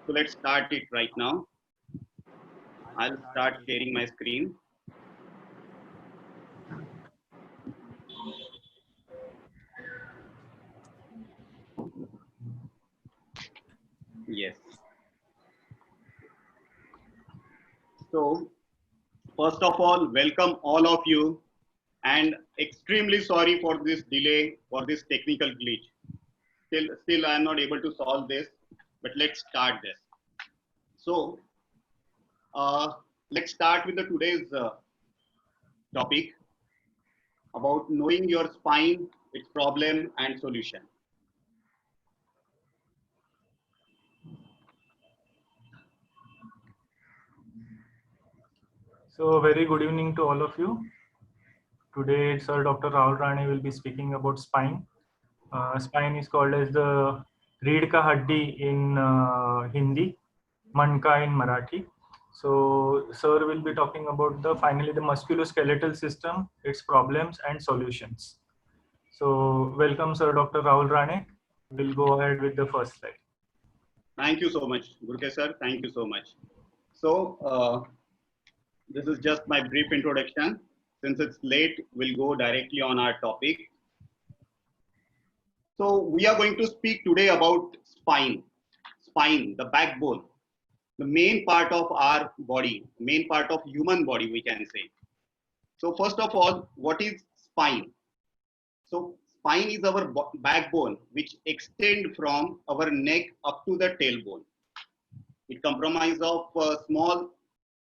So let's start it right now. I'll start sharing my screen. Yes. So first of all, welcome all of you, and extremely sorry for this delay, for this technical glitch. Still I am not able to solve this, but let's start this. So let's start with the today's topic about knowing your spine, its problem and solution. So, very good evening to all of you. Today, Sir Dr. Rahul Rane will be speaking about spine. Spine is called as the Reed ka haddi in Hindi, Manka in Marathi. So, Sir will be talking about finally the musculoskeletal system, its problems and solutions. So, welcome, Sir Dr. Rahul Rane. We'll go ahead with the first slide. Thank you so much, Gurke sir. Thank you so much. So this is just my brief introduction. Since it's late, we'll go directly on our topic. So we are going to speak today about spine, the backbone, the main part of our body, main part of human body, we can say. So first of all, what is spine? So spine is our backbone, which extend from our neck up to the tailbone. It comprises of small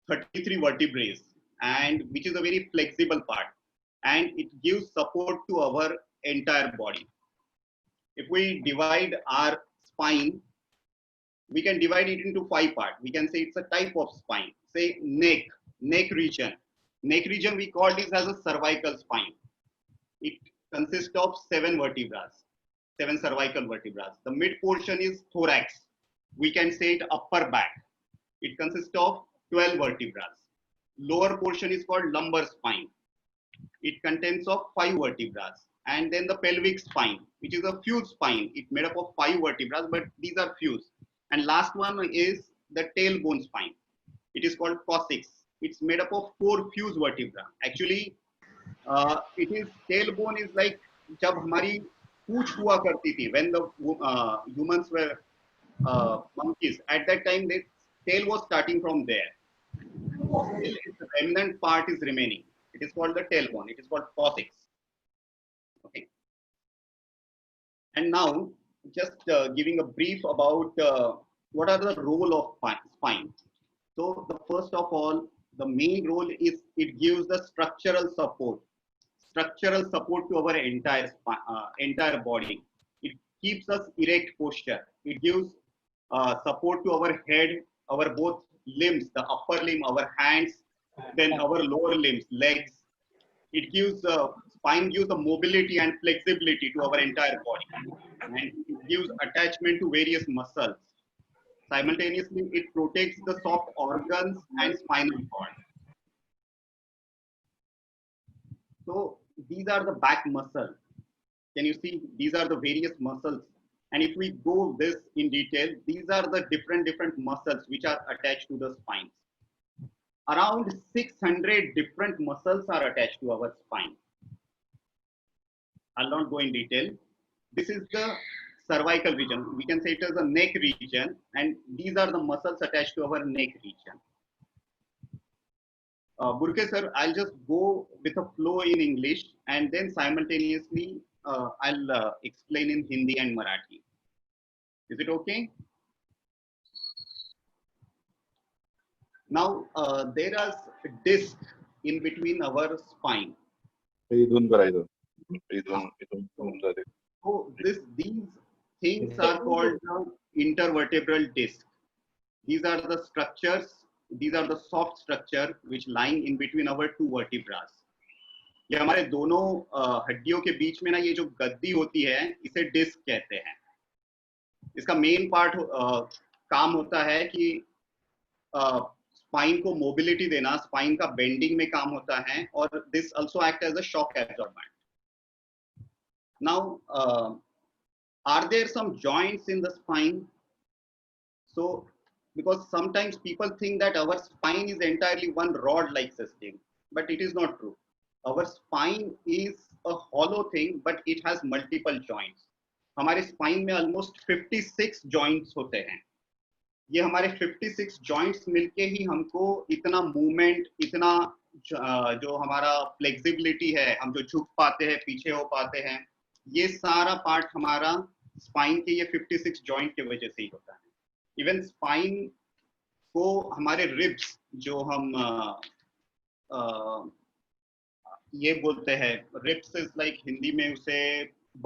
33 vertebrae, and which is a very flexible part, and it gives support to our entire body. If we divide our spine, we can divide it into 5 parts. We can say it's a type of spine. Say neck region. Neck region, we call this as a cervical spine. It consists of 7 vertebrae, 7 cervical vertebrae. The mid portion is thorax. We can say it upper back. It consists of 12 vertebrae. Lower portion is called lumbar spine. It contains of 5 vertebrae. And then the pelvic spine, which is a fused spine. It's made up of 5 vertebrae, but these are fused. And last one is the tailbone spine. It is called coccyx. It's made up of 4 fused vertebrae. Actually, it is tailbone is like जब हमारी पूंछ हुआ करती थी, when the humans were monkeys. At that time, the tail was starting from there. Still, its remnant part is remaining. It is called the tailbone. It is called coccyx. Okay. And now, just giving a brief about what are the role of spine. So, the first of all, the main role is it gives the structural support to our entire body. It keeps us erect posture. It gives support to our head, our both limbs, the upper limb, our hands, then our lower limbs, legs. It gives spine gives the mobility and flexibility to our entire body, and it gives attachment to various muscles. Simultaneously, it protects the soft organs and spinal cord. So these are the back muscles. Can you see? These are the various muscles. And if we go this in detail, these are the different muscles which are attached to the spine. Around 600 different muscles are attached to our spine. I'll not go in detail. This is the cervical region. We can say it as a neck region, and these are the muscles attached to our neck region. Burke sir, I'll just go with a flow in English, and then simultaneously I'll explain in Hindi and Marathi. Is it okay? Now there is a disc in between our spine. So these things are called intervertebral disc. These are the structures. These are the soft structure which lying in between our 2 vertebrae. ये हमारे दोनों हड्डियों के बीच में ना ये जो गद्दी होती है, इसे डिस्क कहते हैं. इसका मेन पार्ट काम होता है कि स्पाइन को मोबिलिटी देना, स्पाइन का बेंडिंग में काम होता है, और this also act as a shock absorbent. Now are there some joints in the spine? So because sometimes people think that our spine is entirely one rod like system, but it is not true. Our spine is a hollow thing, but it has multiple joints. हमारे spine में almost 56 joints होते हैं. ये हमारे 56 joints मिलके ही हमको इतना movement, इतना जो हमारा flexibility है, हम जो झुक पाते हैं, पीछे हो पाते हैं, ये सारा part हमारा spine के ये 56 joint के वजह से ही होता है. Even spine को हमारे ribs जो हम ये बोलते हैं, ribs is like हिंदी में उसे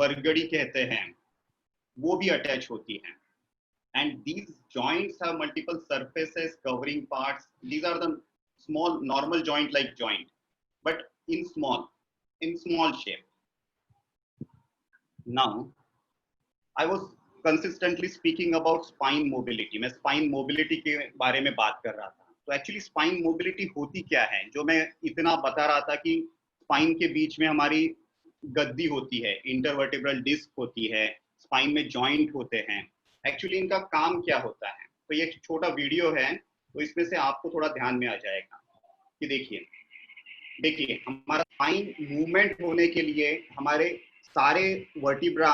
बरगड़ी कहते हैं, वो भी अटैच होती हैं. And these joints have multiple surfaces, covering parts. These are the small normal joint like joint, but in small shape. Now, I was consistently speaking about spine mobility. मैं spine mobility के बारे में बात कर रहा था. तो actually spine mobility होती क्या है? जो मैं इतना बता रहा था कि spine के बीच में हमारी गद्दी होती है, intervertebral disc होती है, spine में joint होते हैं. एक्चुअली इनका काम क्या होता है? तो ये छोटा वीडियो है, तो इसमें से आपको थोड़ा ध्यान में आ जाएगा कि देखिए हमारा स्पाइन मूवमेंट होने के लिए हमारे सारे वर्टिब्रा,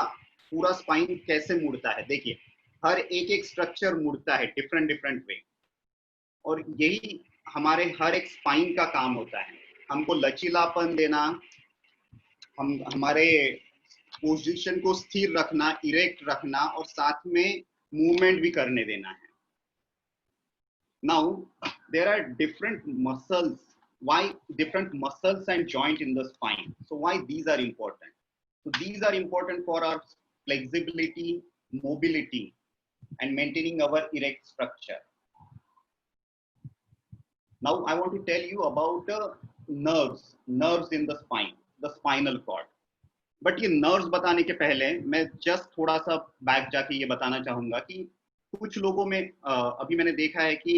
पूरा स्पाइन कैसे मुड़ता है. देखिए हर एक स्ट्रक्चर मुड़ता है डिफरेंट वे, और यही हमारे हर एक स्पाइन का काम होता है. हमको लचीलापन देना, हमारे पोजीशन को स्थिर रखना, इरेक्ट रखना, और साथ में मूवमेंट भी करने देना है. Now there are different muscles. Why different muscles and joint in the spine? So why these are important? So these are important for our flexibility, mobility, and maintaining our erect structure. Now I want to tell you about nerves in the spine, the spinal cord. But ये nerves बताने के पहले मैं just थोड़ा सा back जाके ये बताना चाहूंगा कि कुछ लोगों में अभी मैंने देखा है कि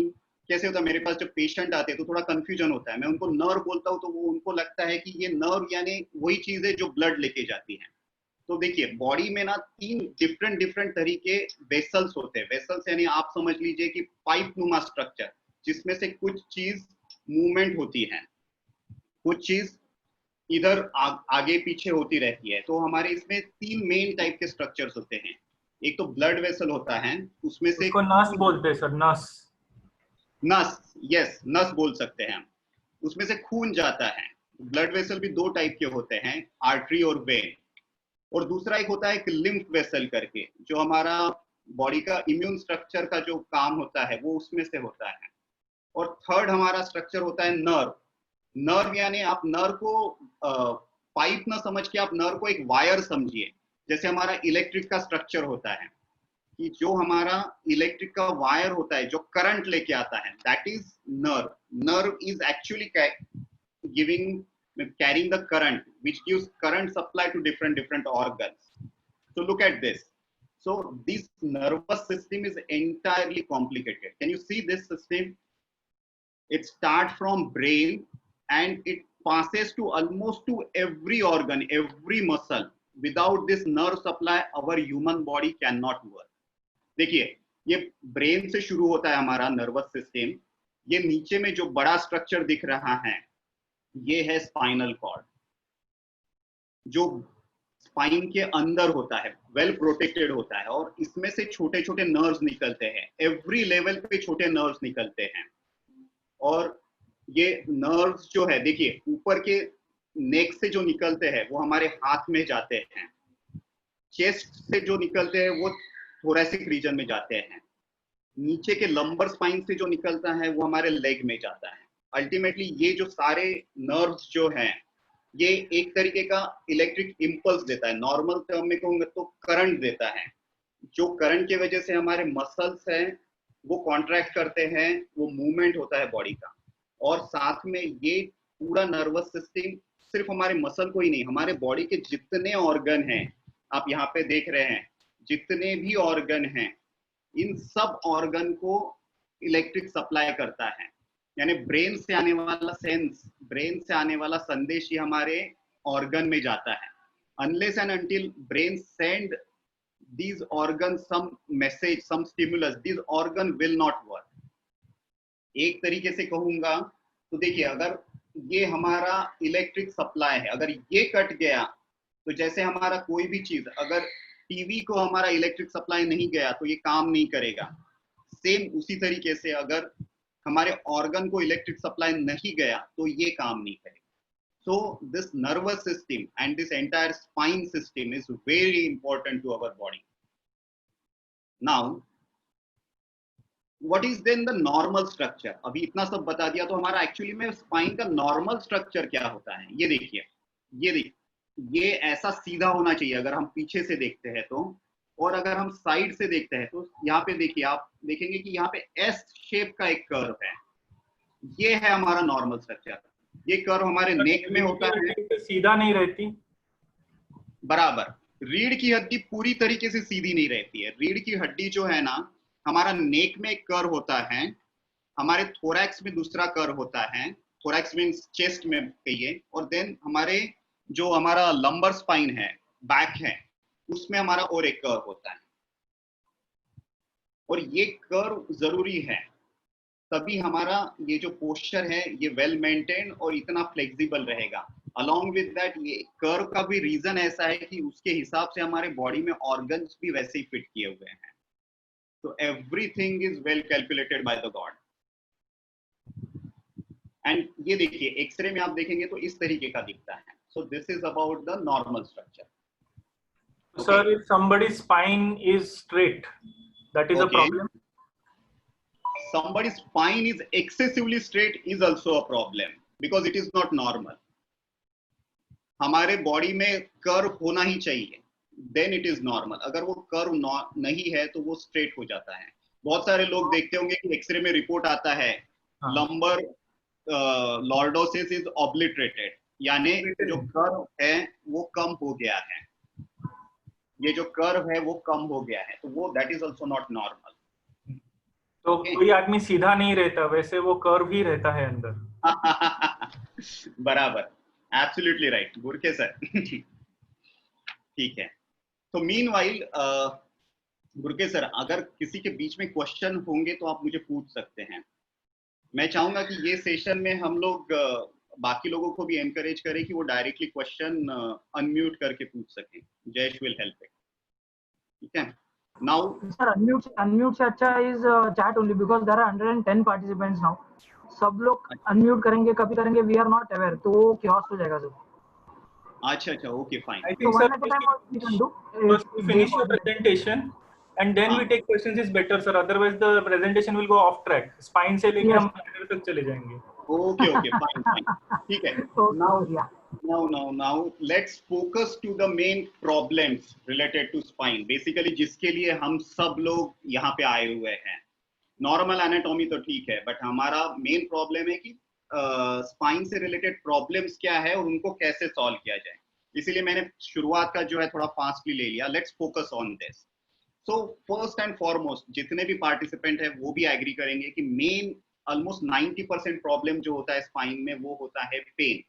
कैसे होता है, मेरे पास जब पेशेंट आते हैं तो थोड़ा कंफ्यूजन होता है. मैं उनको नर्व बोलता हूँ तो वो उनको लगता है कि ये नर्व यानी वही चीज है जो ब्लड लेके जाती है. तो देखिए बॉडी में ना 3 डिफरेंट तरीके वेसल्स होते हैं. वेसल्स यानी आप समझ लीजिए कि पाइप नुमा स्ट्रक्चर, जिसमें से कुछ चीज मूवमेंट होती है, कुछ चीज इधर आगे पीछे होती रहती है. तो हमारे इसमें 3 मेन टाइप के स्ट्रक्चर्स होते हैं. एक तो ब्लड वेसल होता है, उसमें से उसको नस बोलते हैं सर. नस, यस, नस बोल सकते हैं हम. उसमें से खून जाता है. ब्लड वेसल भी 2 टाइप के होते हैं, आर्टरी और वेन. और दूसरा एक होता है एक लिम्फ वेसल करके, जो हमारा बॉडी का इम्यून स्ट्रक्चर का जो काम होता है वो उसमें से होता है. और थर्ड हमारा स्ट्रक्चर होता है नर्व यानी आप नर्व को पाइप ना समझ के आप नर्व को एक वायर समझिए. जैसे हमारा इलेक्ट्रिक का स्ट्रक्चर होता है कि जो हमारा इलेक्ट्रिक का वायर होता है जो करंट लेके आता है, that is nerve is actually carrying the current which gives current supply to different organs. So look at this. So this nervous system is entirely complicated. Can you see this system? It starts from brain and it passes to almost to every organ, every muscle. Without this nerve supply, our human body cannot work. देखिए ये brain से शुरू होता है हमारा nervous system. ये नीचे में जो बड़ा स्ट्रक्चर दिख रहा है ये है स्पाइनल कॉर्ड, जो स्पाइन के अंदर होता है, वेल प्रोटेक्टेड होता है, और इसमें से छोटे छोटे नर्व्स निकलते हैं. एवरी लेवल पे छोटे नर्व्स निकलते हैं. और ये नर्व्स जो है देखिए ऊपर के नेक से जो निकलते हैं वो हमारे हाथ में जाते हैं. चेस्ट से जो निकलते हैं वो थोरैसिक रीजन में जाते हैं. नीचे के लंबर स्पाइन से जो निकलता है वो हमारे लेग में जाता है. अल्टीमेटली ये जो सारे नर्व्स जो हैं ये एक तरीके का इलेक्ट्रिक इंपल्स देता है. नॉर्मल टर्म में कहूंगा तो करंट देता है, जो करंट की वजह से हमारे मसल्स हैं वो कॉन्ट्रैक्ट करते हैं, वो मूवमेंट होता है बॉडी का. और साथ में ये पूरा नर्वस सिस्टम सिर्फ हमारे मसल को ही नहीं, हमारे बॉडी के जितने ऑर्गन हैं, आप यहाँ पे देख रहे हैं जितने भी ऑर्गन हैं, इन सब ऑर्गन को इलेक्ट्रिक सप्लाई करता है. यानी ब्रेन से आने वाला सेंस, ब्रेन से आने वाला संदेश ही हमारे ऑर्गन में जाता है. Unless and until brain send these organs some message, some stimulus, these organ will not work. एक तरीके से कहूंगा तो देखिए, अगर ये हमारा इलेक्ट्रिक सप्लाई है, अगर ये कट गया तो जैसे हमारा कोई भी चीज, अगर टीवी को हमारा इलेक्ट्रिक सप्लाई नहीं गया तो ये काम नहीं करेगा। सेम उसी तरीके से अगर हमारे ऑर्गन को इलेक्ट्रिक सप्लाई नहीं गया तो ये काम नहीं करेगा। So this nervous system and this entire spine system is very important to our body. Now, what is then the normal structure? अभी इतना सब बता दिया तो हमारा एक्चुअली में स्पाइन का नॉर्मल स्ट्रक्चर क्या होता है? ये देखिए, ये ऐसा सीधा होना चाहिए अगर हम पीछे से देखते हैं तो, और अगर हम साइड से देखते हैं तो यहाँ पे देखिए, आप देखेंगे कि यहाँ पे एस शेप का एक कर्व है। ये है हमारा नॉर्मल स्ट्रक्चर। ये कर्व हमारे नेक में होता है, सीधा नहीं रहती। बराबर। रीढ़ की हड्डी पूरी तरीके से सीधी नहीं रहती है। रीढ़ की हड्डी जो है ना, हमारा नेक में एक कर्व होता है, हमारे थोरैक्स में दूसरा कर्व होता है, थोरैक्स मींस चेस्ट में कहिए, और देन हमारे जो हमारा लंबर स्पाइन है, बैक है, उसमें हमारा और एक कर्व होता है। और ये कर्व जरूरी है, तभी हमारा ये जो पोस्चर है ये वेल मेंटेन और इतना फ्लेक्सिबल रहेगा। अलॉन्ग विद दैट, ये कर्व का भी रीजन ऐसा है कि उसके हिसाब से हमारे बॉडी में ऑर्गन्स भी वैसे ही फिट किए हुए हैं। तो everything is well calculated by the God. And ये देखिए, एक्सरे में आप देखेंगे तो इस तरीके का दिखता है। सो this is about the normal structure. Sir, if somebody's spine is straight, that is a problem. Somebody's spine is excessively straight is also a problem because it is not normal. हमारे बॉडी में curve होना ही चाहिए, then it is normal. अगर वो curve नहीं है तो वो स्ट्रेट हो जाता है। बहुत सारे लोग देखते होंगे कि एक्सरे में रिपोर्ट आता है लंबर लॉर्डोसिस इज ऑब्लिटरेटेड, यानी जो कर्व है वो कम हो गया है, ये जो कर्व है वो कम हो गया है, तो वो that is also not normal. तो कोई आदमी सीधा नहीं रहता, वैसे वो कर्व ही रहता है अंदर। बराबर, एब्सोल्युटली राइट गुरके सर। ठीक है, तो मीनवाइल गुरके सर, अगर किसी के बीच में क्वेश्चन होंगे तो आप मुझे पूछ सकते हैं। मैं चाहूंगा कि ये सेशन में हम लोग बाकी लोगों को भी एनकरेज करें कि वो डायरेक्टली क्वेश्चन अनम्यूट करके पूछ सकें। Jayesh will help it. ठीक है, नाउ सर अनम्यूट से अच्छा is chat only because there are 110 participants now. सब लोग अनम्यूट करेंगे, कभी करेंगे, वी आर नॉट अवेयर, तो वो chaos हो जाएगा सर। अच्छा, okay fine. I think first we finish your presentation and then we take questions is better sir, otherwise the presentation will go off track. Spine से लेके हम अंदर तक चले जाएंगे। Okay, fine. ठीक है, now let's focus to the main problems related to spine. Basically जिसके लिए हम सब लोग यहाँ पे आए हुए हैं। नॉर्मल एनाटॉमी तो ठीक है, बट हमारा मेन प्रॉब्लम है कि स्पाइन से रिलेटेड प्रॉब्लम्स क्या है और उनको कैसे सॉल्व किया जाए। इसीलिए मैंने शुरुआत का जो है थोड़ा फास्टली ले लिया। Let's focus on this. So first and foremost, जितने भी पार्टिसिपेंट है वो भी एग्री करेंगे कि मेन ऑलमोस्ट 90% प्रॉब्लम जो होता है स्पाइन में वो होता है पेन।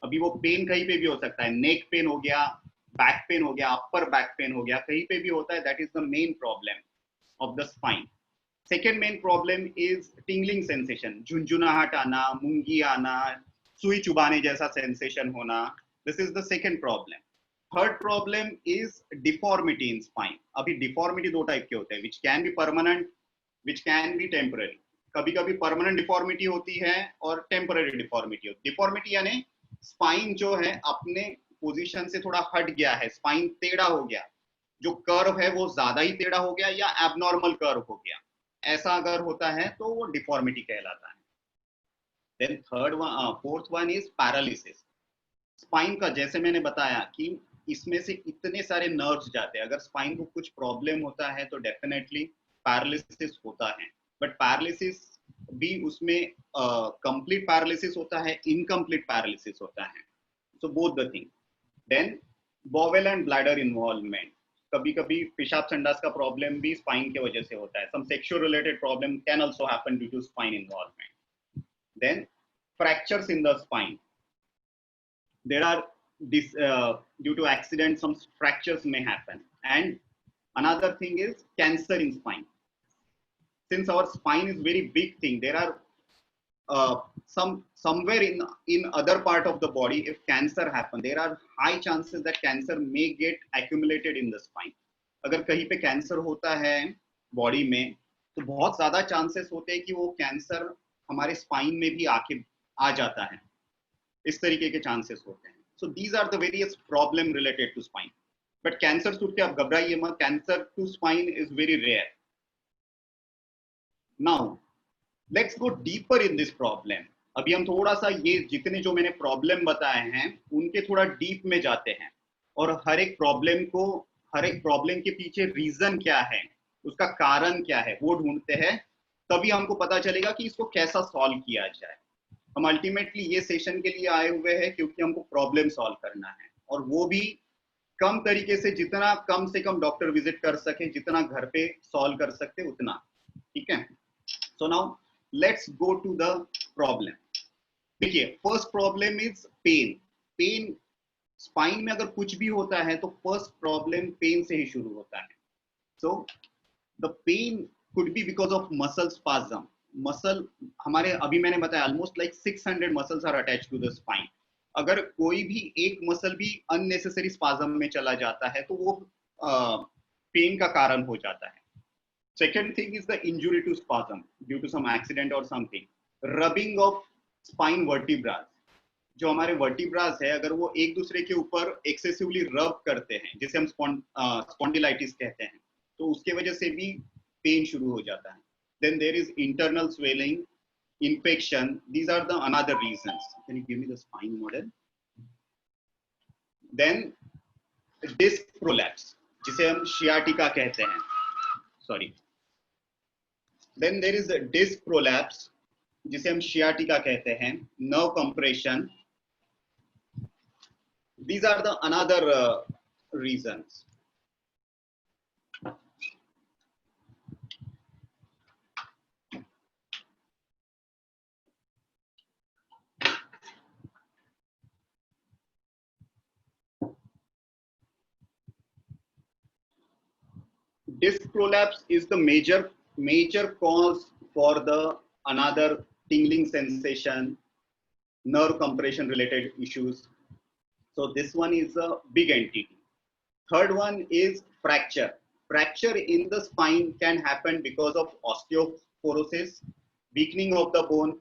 अभी वो पेन कहीं पे भी हो सकता है, नेक पेन हो गया, बैक पेन हो गया, अपर बैक पेन हो गया, कहीं पे भी होता है। That is the main problem of the spine. Second main problem is tingling sensation, झुंझुनाहट आना, मूंगी आना, सुई चुभाने जैसा सेंसेशन होना। This is the second problem. Third problem is deformity in spine. अभी डिफॉर्मिटी दो टाइप के होते हैं, which can be permanent, which can be temporary. कभी कभी परमानेंट डिफॉर्मिटी होती है और टेम्पररी डिफॉर्मिटी होती है। डिफॉर्मिटी यानी स्पाइन जो है अपने पोजीशन से थोड़ा हट गया है, स्पाइन टेढ़ा हो गया, जो कर्व है वो ज्यादा ही टेढ़ा हो गया या एबनॉर्मल कर्व हो गया, ऐसा अगर होता है तो वो डिफॉर्मिटी कहलाता है। Then fourth one is paralysis. Spine का जैसे मैंने बताया कि इसमें से इतने सारे नर्व्स जाते हैं, अगर स्पाइन को कुछ प्रॉब्लम होता है तो डेफिनेटली पैरालिसिस होता है। बट पैरालिसिस भी उसमें कंप्लीट पैरालिसिस होता है, इनकम्प्लीट पैरालिसिस होता है। So both the thing. Then bowel and bladder involvement, कभी कभी पेशाब संडास का प्रॉब्लम भी स्पाइन की वजह से होता है। Some sexual related problem can also happen due to spine involvement. Then fractures in the spine, there are this due to accident some fractures may happen. And another thing is cancer in spine. Since our spine is very big thing, there are somewhere in other part of the body, if cancer happen, there are high chances that cancer may get accumulated in the spine. अगर कहीं पे cancer होता है body में, तो बहुत ज्यादा chances होते हैं कि वो कैंसर हमारे स्पाइन में भी आके आ जाता है. इस तरीके के चांसेस होते हैं. So these are the various problem related to spine. But cancer सुन के आप घबराइए मत. Cancer to spine is very rare. Now let's go deeper in this problem. अभी हम थोड़ा सा ये जितने जो मैंने प्रॉब्लम बताए हैं उनके थोड़ा डीप में जाते हैं और हर एक प्रॉब्लम के पीछे रीजन क्या है, उसका कारण क्या है, वो ढूंढते हैं. तभी हमको पता चलेगा कि इसको कैसा सॉल्व किया जाए. हम अल्टीमेटली ये सेशन के लिए आए हुए हैं क्योंकि हमको प्रॉब्लम सॉल्व करना है, और वो भी कम तरीके से, जितना कम से कम डॉक्टर विजिट कर सके, जितना घर पे सॉल्व कर सकते उतना. ठीक है. So now let's go to the problem. देखिए, first problem is pain. Spine में अगर कुछ भी होता है तो फर्स्ट प्रॉब्लम पेन से ही शुरू होता है. So the pain could be because of muscle spasm. Muscle हमारे, अभी मैंने बताया, almost like 600 muscles are attached to the spine. अगर कोई भी एक मसल भी अननेसेसरी स्पाज्म में चला जाता है तो वो पेन का कारण हो जाता है. Second thing is the injury to spasm due to some accident or something. Rubbing of spine vertebrae. जो हमारे vertebrae है, अगर वो एक दूसरे के ऊपर excessively rub करते हैं, जिसे हम spondylitis कहते हैं, तो उसके वजह से भी पेन शुरू हो जाता है. Then there is internal swelling, infection. These are the another reasons. Can you give me the spine model? Then disc prolapse, जिसे हम sciatica कहते हैं. Sorry. Then there is a disc prolapse, जिसे हम sciatica कहते हैं. Nerve compression. These are the another reasons. Disc prolapse is the major cause for the another tingling sensation, nerve compression related issues. So this one is a big entity. Third one is fracture. Fracture in the spine can happen because of osteoporosis, weakening of the bone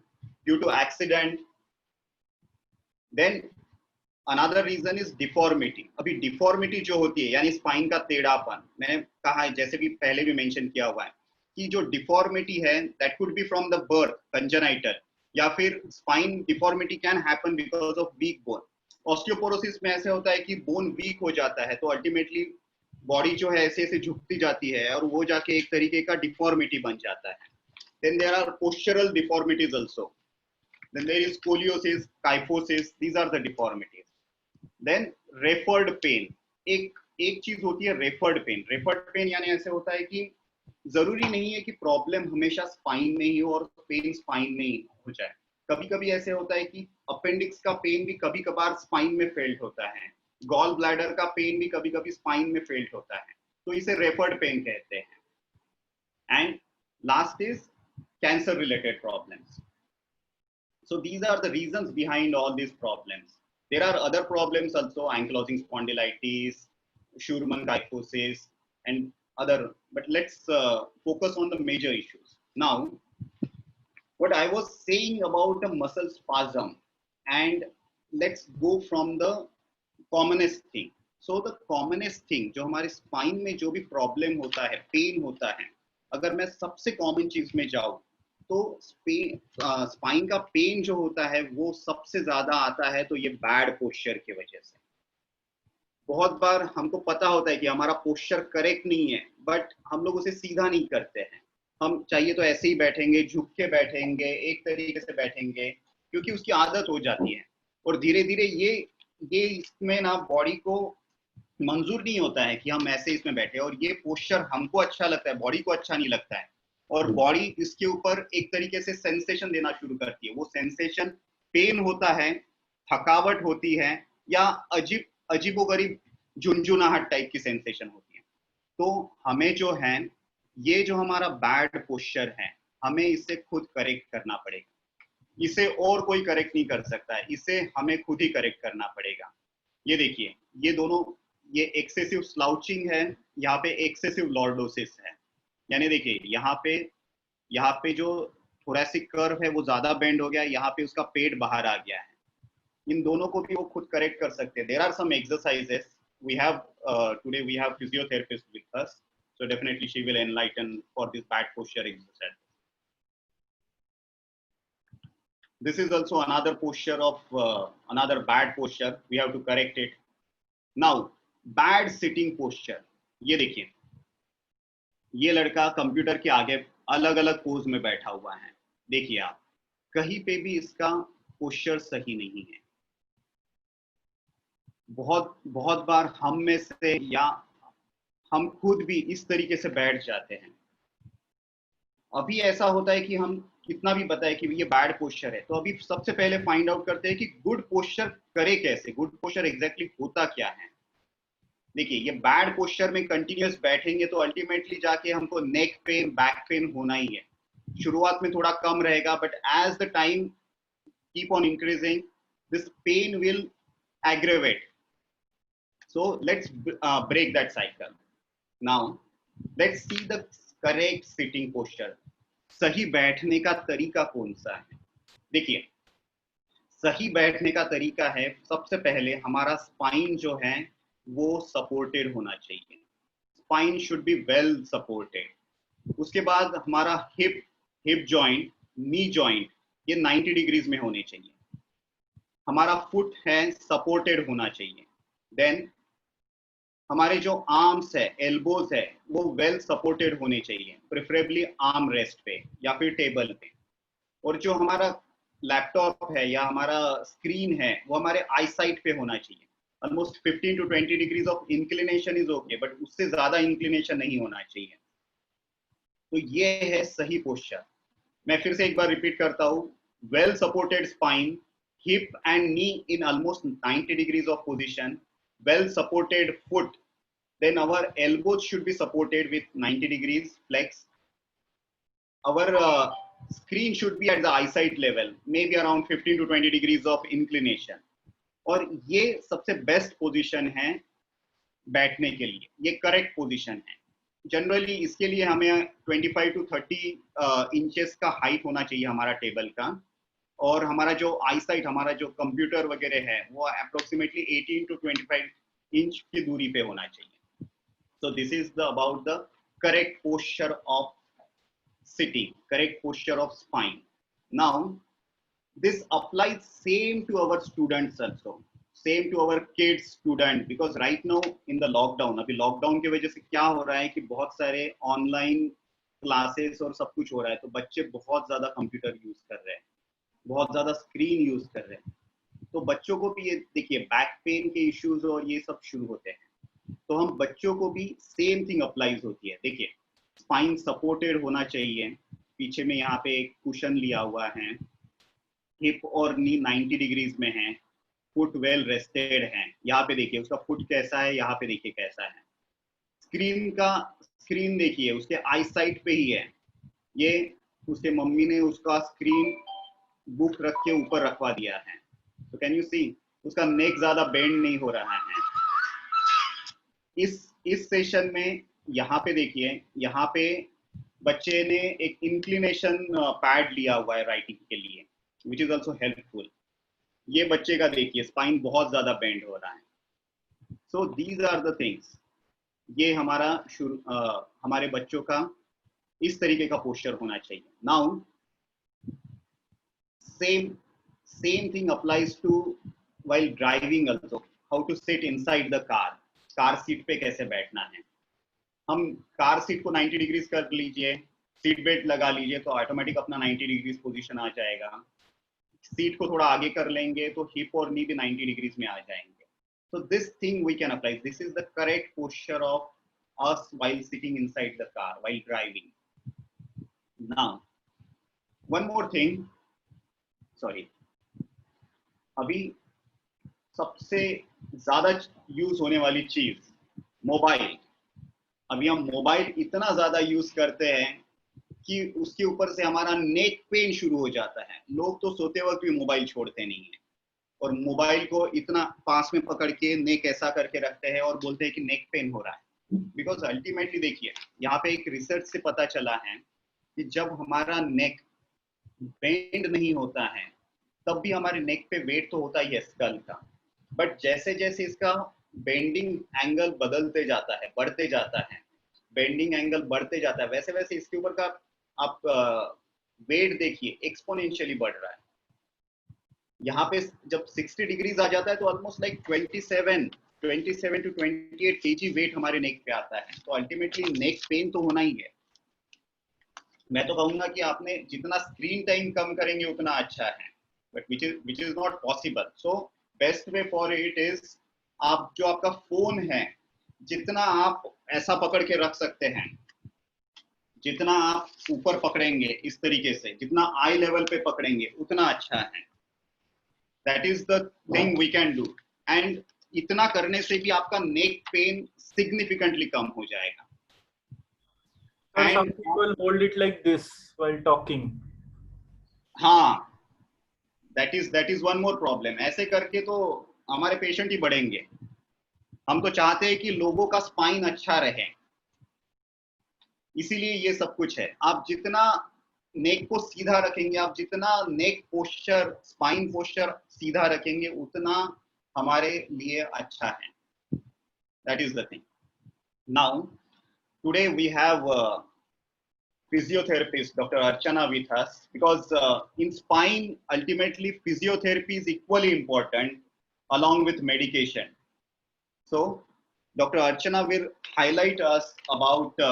due to accident. Then another reason is deformity. अभी deformity जो होती है, यानी spine का टेढ़ापन, मैंने कहा है, जैसे भी पहले भी मेंशन किया हुआ है कि जो deformity है, that could be from the birth, congenital, या फिर spine deformity can happen because of weak bone. Osteoporosis में ऐसे होता है कि bone weak हो जाता है, तो ultimately body जो है ऐसे ऐसे झुकती जाती है और वो जाके एक तरीके का deformity बन जाता है. Then there are postural deformities also. Then there is scoliosis, kyphosis. These are the deformities. Then referred pain. एक चीज होती है referred pain. Referred pain यानी ऐसे होता है कि जरूरी नहीं है कि प्रॉब्लम हमेशा स्पाइन में ही हो और पेन स्पाइन में ही हो जाए. कभी कभी ऐसे होता है कि अपेंडिक्स का पेन भी कभी कभार स्पाइन में फेल्ड होता है, गॉल ब्लैडर का पेन भी कभी कभी स्पाइन में फेल्ड होता है, तो इसे रेफर्ड पेन कहते हैं. And last is cancer related problems. So these are the reasons behind all these problems. There are other problems also, ankylosing spondylitis, Scheuermann kyphosis, and other. But let's focus on the major issues. Now, what I was saying about the muscle spasm, and let's go from the commonest thing. So the commonest thing, जो हमारे spine में जो भी problem होता है, pain होता है, अगर मैं सबसे common चीज में जाऊँ, तो स्पाइन का पेन जो होता है वो सबसे ज्यादा आता है तो ये बैड पोस्चर की वजह से. बहुत बार हमको पता होता है कि हमारा पोस्चर करेक्ट नहीं है, बट हम लोग उसे सीधा नहीं करते हैं. हम चाहिए तो ऐसे ही बैठेंगे, झुक के बैठेंगे, एक तरीके से बैठेंगे, क्योंकि उसकी आदत हो जाती है. और धीरे धीरे ये इसमें ना बॉडी को मंजूर नहीं होता है कि हम ऐसे इसमें बैठे, और ये पोस्चर हमको अच्छा लगता है, बॉडी को अच्छा नहीं लगता है, और बॉडी इसके ऊपर एक तरीके से सेंसेशन देना शुरू करती है. वो सेंसेशन पेन होता है, थकावट होती है, या अजीबोगरीब झुनझुनाहट टाइप की सेंसेशन होती है. तो हमें जो है, ये जो हमारा बैड पोस्चर है, हमें इसे खुद करेक्ट करना पड़ेगा. इसे और कोई करेक्ट नहीं कर सकता है, इसे हमें खुद ही करेक्ट करना पड़ेगा। ये देखिए, ये दोनों, ये एक्सेसिव स्लाउचिंग है, यहाँ पे एक्सेसिव लॉर्डोसिस है। यानी देखिए यहाँ पे जो थोरैसिक कर्व है वो ज्यादा बेंड हो गया, यहाँ पे उसका पेट बाहर आ गया है। इन दोनों को भी वो खुद करेक्ट कर सकते हैं। There are some exercises we have today we have physiotherapist with us, so definitely she will enlighten for this bad posture exercise. This is also another posture of another bad posture, we have to correct it. Now bad sitting posture, ये देखिए, ये लड़का computer के आगे अलग अलग pose में बैठा हुआ है। देखिए आप, कहीं पे भी इसका पोस्चर सही नहीं है। बहुत बार हम में से या हम खुद भी इस तरीके से बैठ जाते हैं। अभी ऐसा होता है कि हम कितना भी बताए कि ये बैड पोस्चर है, तो अभी सबसे पहले फाइंड आउट करते हैं कि गुड पोस्चर करे कैसे, गुड पोस्चर एग्जैक्टली होता क्या है। देखिए, ये बैड पोस्चर में कंटिन्यूअस बैठेंगे तो अल्टीमेटली जाके हमको नेक पेन, बैक पेन होना ही है। शुरुआत में थोड़ा कम रहेगा, but as the time keep on increasing, this pain will aggravate. So let's break that cycle. Now let's see the correct sitting posture. सही बैठने का तरीका कौन सा है? देखिए, सही बैठने का तरीका है, सबसे पहले हमारा स्पाइन जो है वो सपोर्टेड होना चाहिए। Spine should be well supported. उसके बाद हमारा हिप जॉइंट, नी जॉइंट, ये 90 डिग्रीज में होने चाहिए। हमारा फुट है सपोर्टेड होना चाहिए। देन हमारे जो आर्म्स है, एल्बोज है, वो वेल सपोर्टेड होने चाहिए, प्रेफरेबली आर्म रेस्ट पे या फिर टेबल पे। और जो हमारा लैपटॉप है या हमारा स्क्रीन है वो हमारे आई साइट पे होना चाहिए। Almost 15 to 20 degrees of inclination is okay, but उससे ज्यादा इंक्लिनेशन नहीं होना चाहिए। तो ये है सही पोस्चर। मैं फिर से एक बार रिपीट करता हूँ, well supported spine, hip and knee in almost 90 degrees of position, well supported foot, then our elbows should be supported with 90 degrees flex. Our screen should be at the eyesight level, maybe around 15 to 20 degrees of inclination. और ये सबसे best position है बैठने के लिए, ये correct position है। Generally इसके लिए हमें 25 to 30 इंचेस का हाइट होना चाहिए हमारा टेबल का, और हमारा जो आई साइट, हमारा जो कंप्यूटर वगैरह है वो अप्रोक्सीमेटली 18 to 25 इंच की दूरी पे होना चाहिए। So this is the about the correct posture of sitting, correct posture of spine. Now this applies same to our students also, same to our kids student, because right now in the lockdown, अभी lockdown की वजह से क्या हो रहा है कि बहुत सारे ऑनलाइन क्लासेस और सब कुछ हो रहा है, तो बच्चे बहुत ज्यादा कंप्यूटर यूज कर रहे हैं, बहुत ज्यादा स्क्रीन यूज कर रहे हैं। तो बच्चों को भी ये देखिए, बैक पेन के इश्यूज और ये सब शुरू होते हैं, तो हम बच्चों को भी सेम थिंग अप्लाइज होती है। देखिए, स्पाइन सपोर्टेड होना चाहिए, पीछे में यहाँ पे एक कुशन लिया हुआ है, हिप और नी 90 डिग्रीज में है, फुट वेल रेस्टेड है। यहाँ पे देखिए उसका फुट कैसा है, यहाँ पे देखिए कैसा है। स्क्रीन देखिए उसके आई साइट पे ही है, ये उसके मम्मी ने उसका स्क्रीन बुक रख के ऊपर रखवा दिया है। तो कैन यू सी, उसका नेक ज्यादा बेंड नहीं हो रहा है। इस सेशन में यहाँ पे देखिए, यहाँ पे बच्चे ने एक इंक्लिनेशन पैड लिया हुआ है राइटिंग के लिए, विच इज ऑल्सो हेल्पफुल। ये बच्चे का देखिए स्पाइन बहुत ज्यादा बेंड हो रहा है। So these are the things, ये हमारा हमारे बच्चों का इस तरीके का पोस्चर होना चाहिए। Now same thing applies to while driving also, how to sit inside the car seat पे कैसे बैठना है। हम कार सीट को 90 डिग्रीज कर लीजिए, सीट बेल्ट लगा लीजिए तो ऑटोमेटिक अपना 90 डिग्रीज पोजीशन आ जाएगा। सीट को थोड़ा आगे कर लेंगे तो हिप और नी भी 90 डिग्रीज में आ जाएंगे। so this thing we can apply, this is the correct posture of us while sitting inside the car while driving. Now one more thing, sorry, अभी सबसे ज्यादा यूज होने वाली चीज मोबाइल। अभी हम मोबाइल इतना ज्यादा यूज करते हैं उसके ऊपर से हमारा नेक पेन शुरू हो जाता है। लोग तो सोते वक्त भी मोबाइल छोड़ते नहीं है और मोबाइल को इतना पास में पकड़ के नेक ऐसा करके रखते हैं और बोलते हैं कि नेक पेन हो रहा है। बिकॉज अल्टीमेटली देखिए, यहाँ पे एक रिसर्च से पता चला है कि जब हमारा नेक बेंड नहीं होता है तब भी हमारे नेक पे वेट तो होता ही है स्कल का, बट जैसे जैसे इसका बेंडिंग एंगल बदलते जाता है, बढ़ते जाता है, बेंडिंग एंगल बढ़ते जाता है, वैसे वैसे इसके ऊपर का आप वेट देखिए एक्सपोनेंशियली बढ़ रहा है। यहाँ पे जब 60 डिग्रीज आ जाता है तो almost like 27 to 28 KG weight हमारे नेक पे आता है। तो अल्टीमेटली नेक पेन तो होना ही है। मैं तो कहूंगा कि आपने जितना स्क्रीन टाइम कम करेंगे उतना अच्छा है, but which is not possible. So best way for it is, आप जो आपका फोन है जितना आप ऐसा पकड़ के रख सकते हैं, जितना आप ऊपर पकड़ेंगे इस तरीके से, जितना आई लेवल पे पकड़ेंगे उतना अच्छा है। That is the thing we can do. And इतना करने से भी आपका नेक पेन सिग्निफिकेंटली कम हो जाएगा। Or some people hold it like this while talking. हाँ, that is one more problem। ऐसे करके तो हमारे पेशेंट ही बढ़ेंगे। हम तो चाहते हैं कि लोगों का स्पाइन अच्छा रहे, इसीलिए ये सब कुछ है। आप जितना नेक को सीधा रखेंगे, आप जितना नेक पोस्चर, स्पाइन पोस्चर सीधा रखेंगे उतना हमारे लिए अच्छा है। That is the thing. Now today we have physiotherapist Dr. Archana with us, because in spine ultimately physiotherapy is equally important along with medication. So Dr. Archana will highlight us about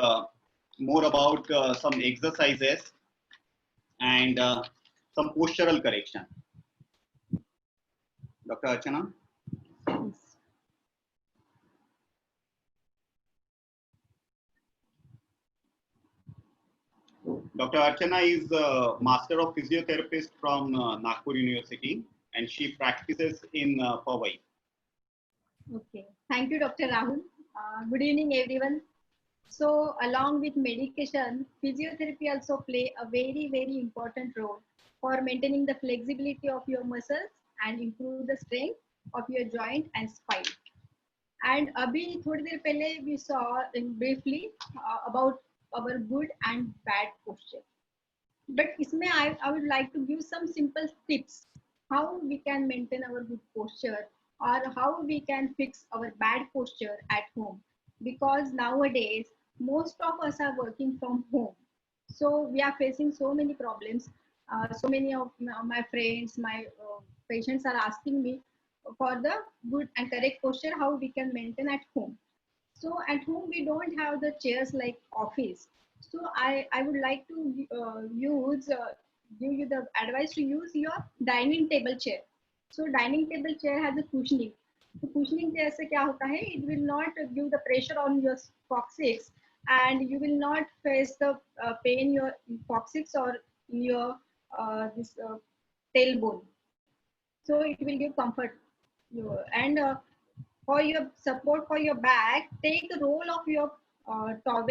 more about some exercises and some postural correction. Dr. Archana. Dr. Archana is a Master of Physiotherapist from Nagpur University, and she practices in Powai. Okay, thank you, Dr. Rahul. Good evening, everyone. So, along with medication, physiotherapy also play a very, very important role for maintaining the flexibility of your muscles and improve the strength of your joint and spine. And abhi thodi der pehle we saw in briefly about our good and bad posture. But isme I would like to give some simple tips how we can maintain our good posture or how we can fix our bad posture at home, because nowadays most of us are working from home, so we are facing so many problems. So many of my friends, my patients are asking me for the good and correct posture how we can maintain at home. So at home we don't have the chairs like office. So I would like to give you the advice to use your dining table chair. So dining table chair has a cushioning. तो cushioning chair से क्या होता है, it will not give the pressure on your coccyx and you will not face the pain your coccyx or your this tailbone. So it will give comfort. And for your support for your back, take the roll of your towel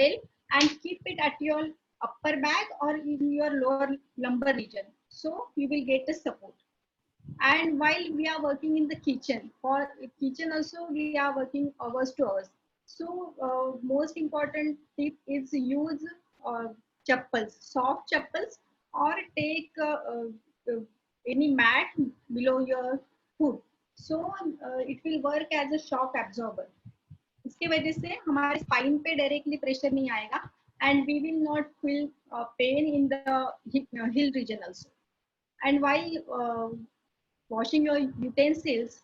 and keep it at your upper back or in your lower lumbar region, so you will get the support. And while we are working in the kitchen, for kitchen also we are working hours to hours. So most important tip is use chappals, soft chappals, or take any mat below your foot. So it will work as a shock absorber. इसके वजह से हमारे spine पे directly pressure नहीं आएगा and we will not feel pain in the heel region also. And while washing your utensils,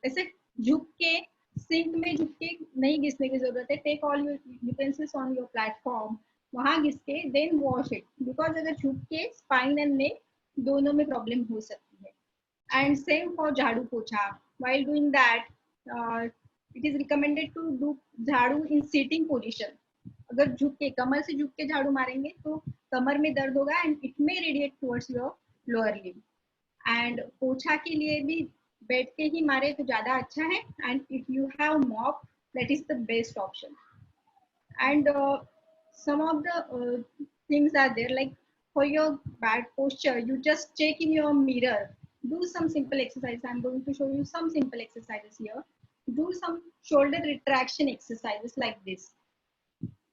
ऐसे झुक के सिंक में झुक के नहीं घिसने की जरूरत है. Take all your utensils on your platform, वहां घिस के देन वॉश इट, बिकॉज अगर झुक के स्पाइन एंड नेक दोनों में प्रॉब्लम हो सकती है. And same for झाड़ू पोछा. While doing that, it is recommended to do झाड़ू in sitting position. अगर झुक के कमर से झुक के झाड़ू मारेंगे तो कमर में दर्द होगा and it may radiate towards your lower limb. And पोछा के लिए भी बैठ के ही मारे तो ज्यादा अच्छा है. And if you have mop, that is the best option. And some of the things are there. Like for your bad posture, you just check in your mirror. Do some simple exercise. I'm going to show you some simple exercises here. Do some shoulder retraction exercises like this.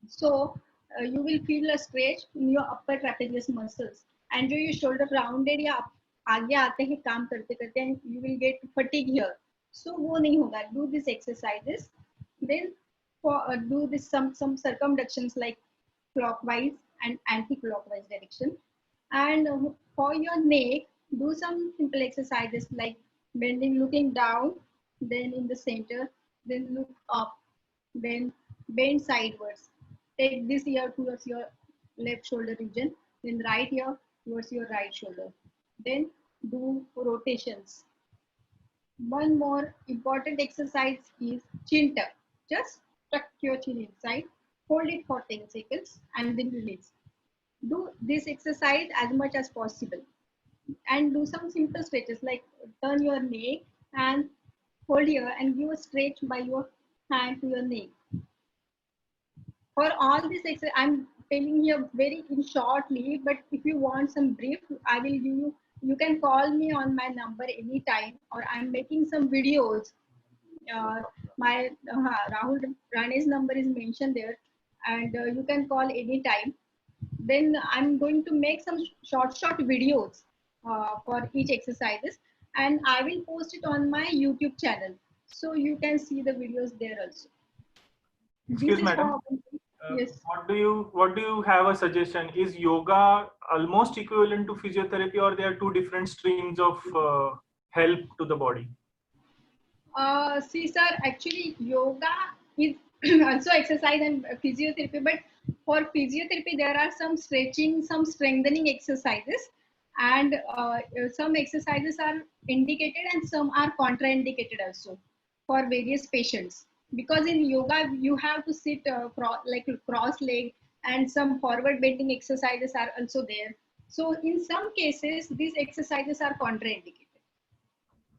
So you will feel a stretch in your upper trapezius muscles. And जो ये shoulder rounded या आगे आते हैं काम करते करते and you will get fatigue here. So वो नहीं होगा. Do these exercises. Then for do this some circumductions like clockwise and anti-clockwise direction. And for your neck, do some simple exercises like bending, looking down, then in the center, then look up, then bend sideways. Take this ear towards your left shoulder region, then right ear towards your right shoulder. Then do rotations. One more important exercise is chin tuck. Just tuck your chin inside, hold it for 10 seconds and then release. Do this exercise as much as possible and do some simple stretches like turn your neck and hold here and give a stretch by your hand to your neck. For all this exercise, I'm telling you very in shortly, but if you want some brief, I will give you, you can call me on my number anytime, or I'm making some videos. My Rahul Rane's number is mentioned there, and you can call anytime. Then I'm going to make some short videos for each exercises, and I will post it on my YouTube channel. So you can see the videos there also. Excuse madam. Yes. What do you have a suggestion? Is yoga almost equivalent to physiotherapy, or there are two different streams of help to the body? See, sir, actually, yoga is also exercise and physiotherapy. But for physiotherapy, there are some stretching, some strengthening exercises, and some exercises are indicated and some are contraindicated also for various patients. Because in yoga, you have to sit like cross leg, and some forward bending exercises are also there. So in some cases, these exercises are contraindicated.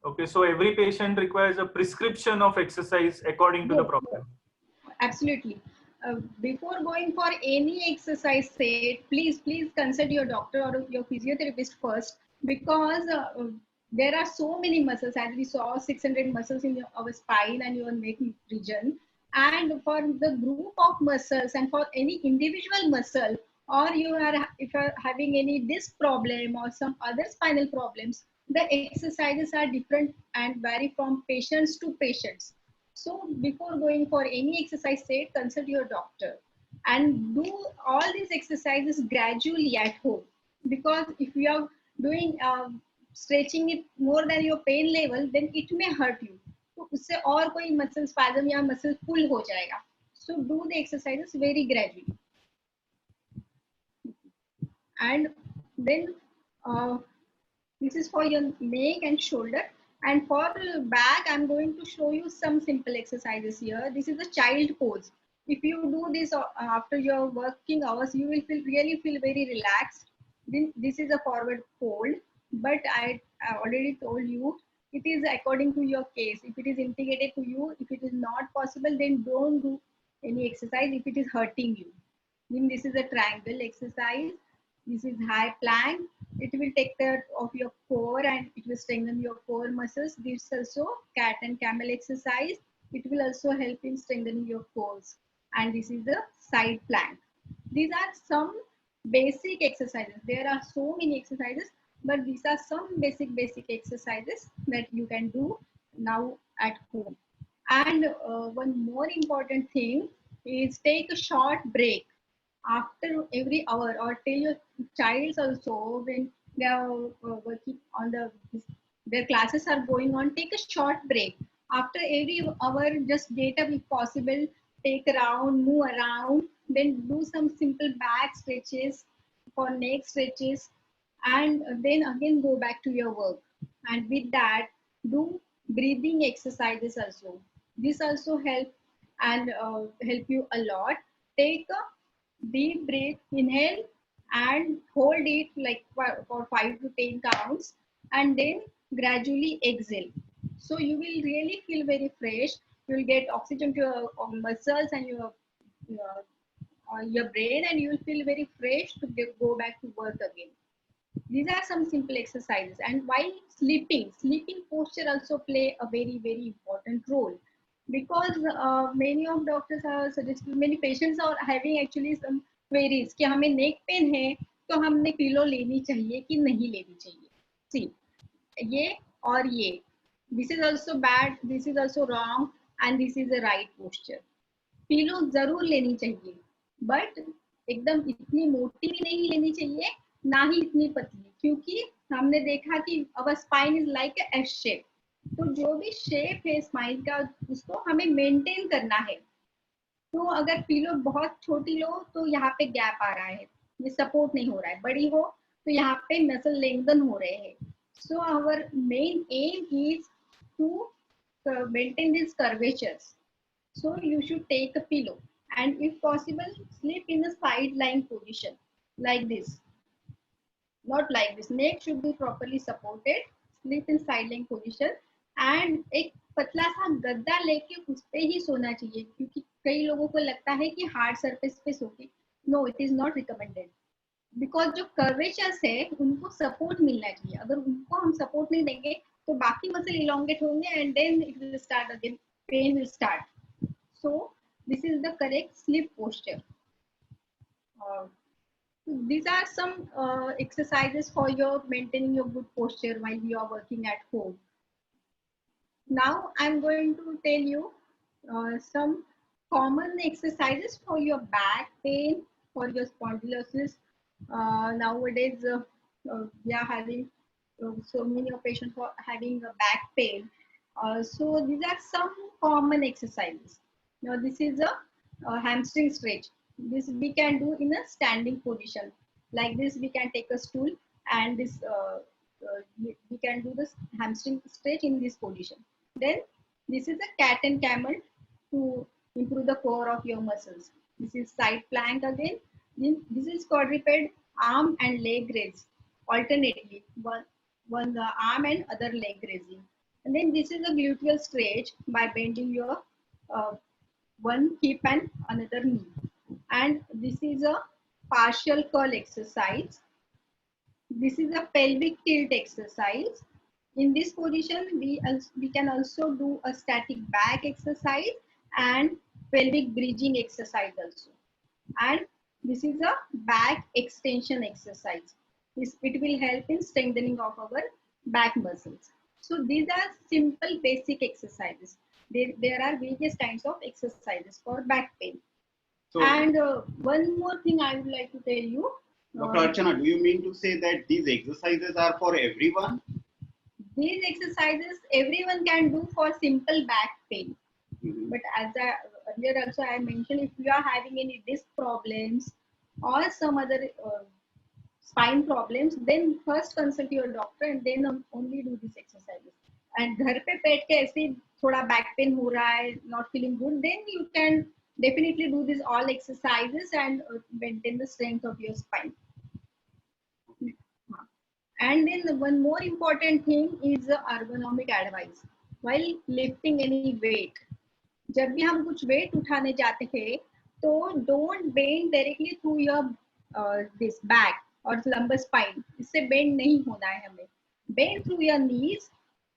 Okay, so every patient requires a prescription of exercise according to the problem. Absolutely. Before going for any exercise set, please consult your doctor or your physiotherapist first, because there are so many muscles, as we saw 600 muscles in our spine and your neck region. And for the group of muscles and for any individual muscle, or if you are having any disc problem or some other spinal problems, the exercises are different and vary from patients to patients. So before going for any exercise set, consult your doctor and do all these exercises gradually at home. Because if you are doing stretching it more than your pain level, then it may hurt you. तो उससे और कोई muscle spasm या muscle pull हो जाएगा. So do the exercises very gradually. And then this is for your neck and shoulder. And for back, I'm going to show you some simple exercises here. This is a child pose. If you do this after your working hours, you will really feel very relaxed. Then this is a forward fold, but I already told you it is according to your case. If it is integrated to you, if it is not possible, then don't do any exercise if it is hurting you. Then this is a triangle exercise. This is high plank. It will take care of your core and it will strengthen your core muscles. This is also cat and camel exercise. It will also help in strengthening your cores. And this is the side plank. These are some basic exercises. There are so many exercises, but these are some basic exercises that you can do now at home. And one more important thing is take a short break after every hour, or tell your child also when they are working on their classes are going on, take a short break after every hour. Just get up if possible, take around, move around, then do some simple back stretches, for neck stretches, and then again go back to your work. And with that, do breathing exercises also. This also help and help you a lot. Take a deep breath, inhale and hold it like for 5 to 10 counts, and then gradually exhale. So you will really feel very fresh. You will get oxygen to your muscles and your your brain, and you will feel very fresh to go back to work again. These are some simple exercises. And while sleeping posture also play a very, very important role, because many of doctors are suggesting, many patients are having actually some queries कि हमें neck pain है तो हमने pillow लेनी चाहिए कि नहीं लेनी चाहिए. See, ये और ये, this is also bad, this is also wrong, and this is the right posture. Pillow जरूर लेनी चाहिए, बट एकदम इतनी मोटी भी नहीं लेनी चाहिए, ना ही इतनी पतली, क्योंकि हमने देखा कि our spine is like S shape. तो जो भी शेप है स्पाइन का, उसको हमें मेंटेन करना है. तो अगर पिलो बहुत छोटी लो तो यहाँ पे गैप आ रहा है, ये सपोर्ट नहीं हो रहा है. बड़ी हो तो यहाँ पे मसल लेंथन हो रहे हैं. So our main aim is to maintain these curvatures. So you should take a pillow, and if possible sleep in a side lying position like this, not like this. Neck should be properly supported. Sleep in side lying position, and एक पतला सा गद्दा लेके उस पे ही सोना चाहिए, क्योंकि कई लोगों को लगता है कि हार्ड सरफेस पे सोके. No, it is not recommended, because जो कर्वेचर्स है उनको सपोर्ट मिलना चाहिए. अगर उनको हम सपोर्ट नहीं देंगे तो बाकी मसल इलोंगेट होंगे, and then it will start again, pain will start. So this is the correct sleep posture. These are some exercises for your maintaining your good posture while you are working at home. Now I'm going to tell you some common exercises for your back pain, for your spondylosis. Nowadays we are having so many of patients who are having a back pain. So these are some common exercises. Now this is a hamstring stretch. This we can do in a standing position. Like this, we can take a stool, and this we can do this hamstring stretch in this position. Then this is a cat and camel to improve the core of your muscles. This is side plank again. Then this is quadruped, arm and leg raise alternately. One arm and other leg raising. And then this is a gluteal stretch by bending your one hip and another knee. And this is a partial curl exercise. This is a pelvic tilt exercise. In this position, we can also do a static back exercise and pelvic bridging exercise also. And this is a back extension exercise. It will help in strengthening of our back muscles. So these are simple basic exercises. There are various kinds of exercises for back pain. So, And one more thing I would like to tell you. Dr. Archana, do you mean to say that these exercises are for everyone? These exercises everyone can do for simple back pain. But as earlier also I mentioned, if you are having any disc problems or some other spine problems, then first consult your doctor and then only do these exercises. And घर पे बैठ के ऐसे थोड़ा back pain हो रहा है, not feeling good, then you can definitely do these all exercises and maintain the strength of your spine. And then one more important thing is ergonomic advice while lifting any weight. जब भी हम कुछ weight उठाने जाते हैं तो don't bend directly through your this back or lumbar spine. इससे bend नहीं होना है हमें. Bend through your knees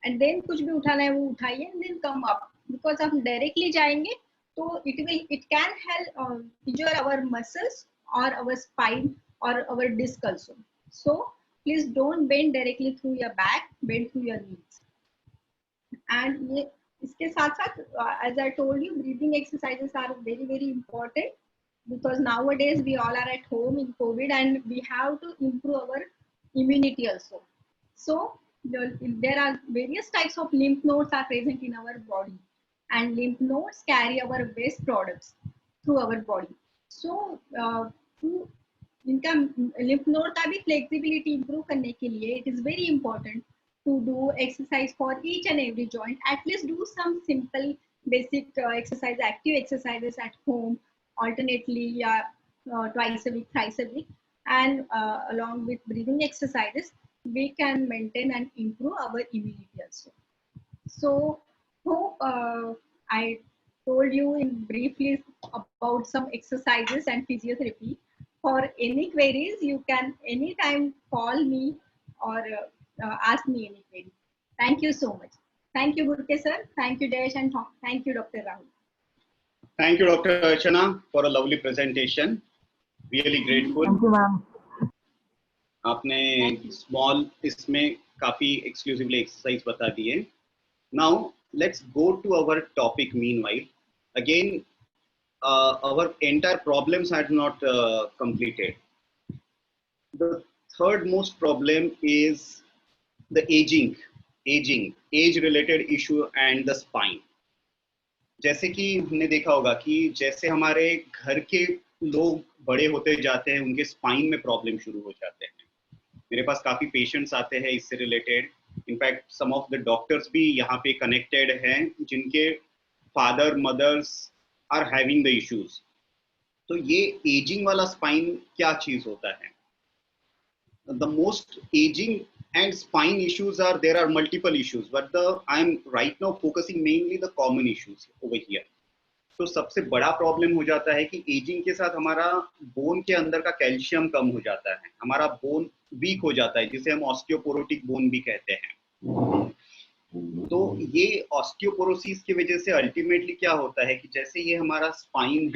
and then कुछ भी उठाना है वो उठाइए and then come up. Because हम directly जाएंगे तो it can help injure our muscles or our spine or our disc also. So please don't bend directly through your back, bend through your knees. And ये इसके साथ साथ as I told you, breathing exercises are very, very important, because nowadays we all are at home in COVID and we have to improve our immunity also. So there are various types of lymph nodes are present in our body, and lymph nodes carry our waste products through our body. So इनका lymph node का भी flexibility improve करने के लिए it is very important to do exercise for each and every joint. At least do some simple basic exercise, active exercises at home alternately, twice a week, thrice a week, and along with breathing exercises, we can maintain and improve our immunity also. So hope I told you in briefly about some exercises and physiotherapy. For any queries, you can anytime call me or ask me any query. Thank you so much. Thank you, Gurke sir. Thank you, Jayesh, and thank you, Dr. Rahul. Thank you, Dr. Archana, for a lovely presentation. Really grateful. Thank you, ma'am. आपने small इसमें काफी exclusively exercise बता दिए. Now let's go to our topic. Meanwhile, again, our entire problems had not completed. The third most problem is the age-related issue and the spine. जैसे कि हमने देखा होगा कि जैसे हमारे घर के लोग बड़े होते जाते हैं, उनके स्पाइन में प्रॉब्लम शुरू हो जाते हैं. मेरे पास काफी पेशेंट्स आते हैं इससे related. In fact some of the doctors भी यहाँ पे कनेक्टेड हैं जिनके father mothers are having the issues. तो ये एजिंग वाला स्पाइन क्या चीज होता है? The most ageing and spine issues are, there are multiple issues, but I'm right now focusing mainly the common issues over here. तो सबसे बड़ा प्रॉब्लम हो जाता है कि एजिंग के साथ हमारा बोन के अंदर का कैल्शियम कम हो जाता है, हमारा बोन वीक हो जाता है, जिसे हम ऑस्टियोपोरोटिक बोन भी कहते हैं. तो ये ऑस्टियोपोरोसिस की वजह से अल्टीमेटली क्या होता है कि जैसे ये हमारा स्पाइन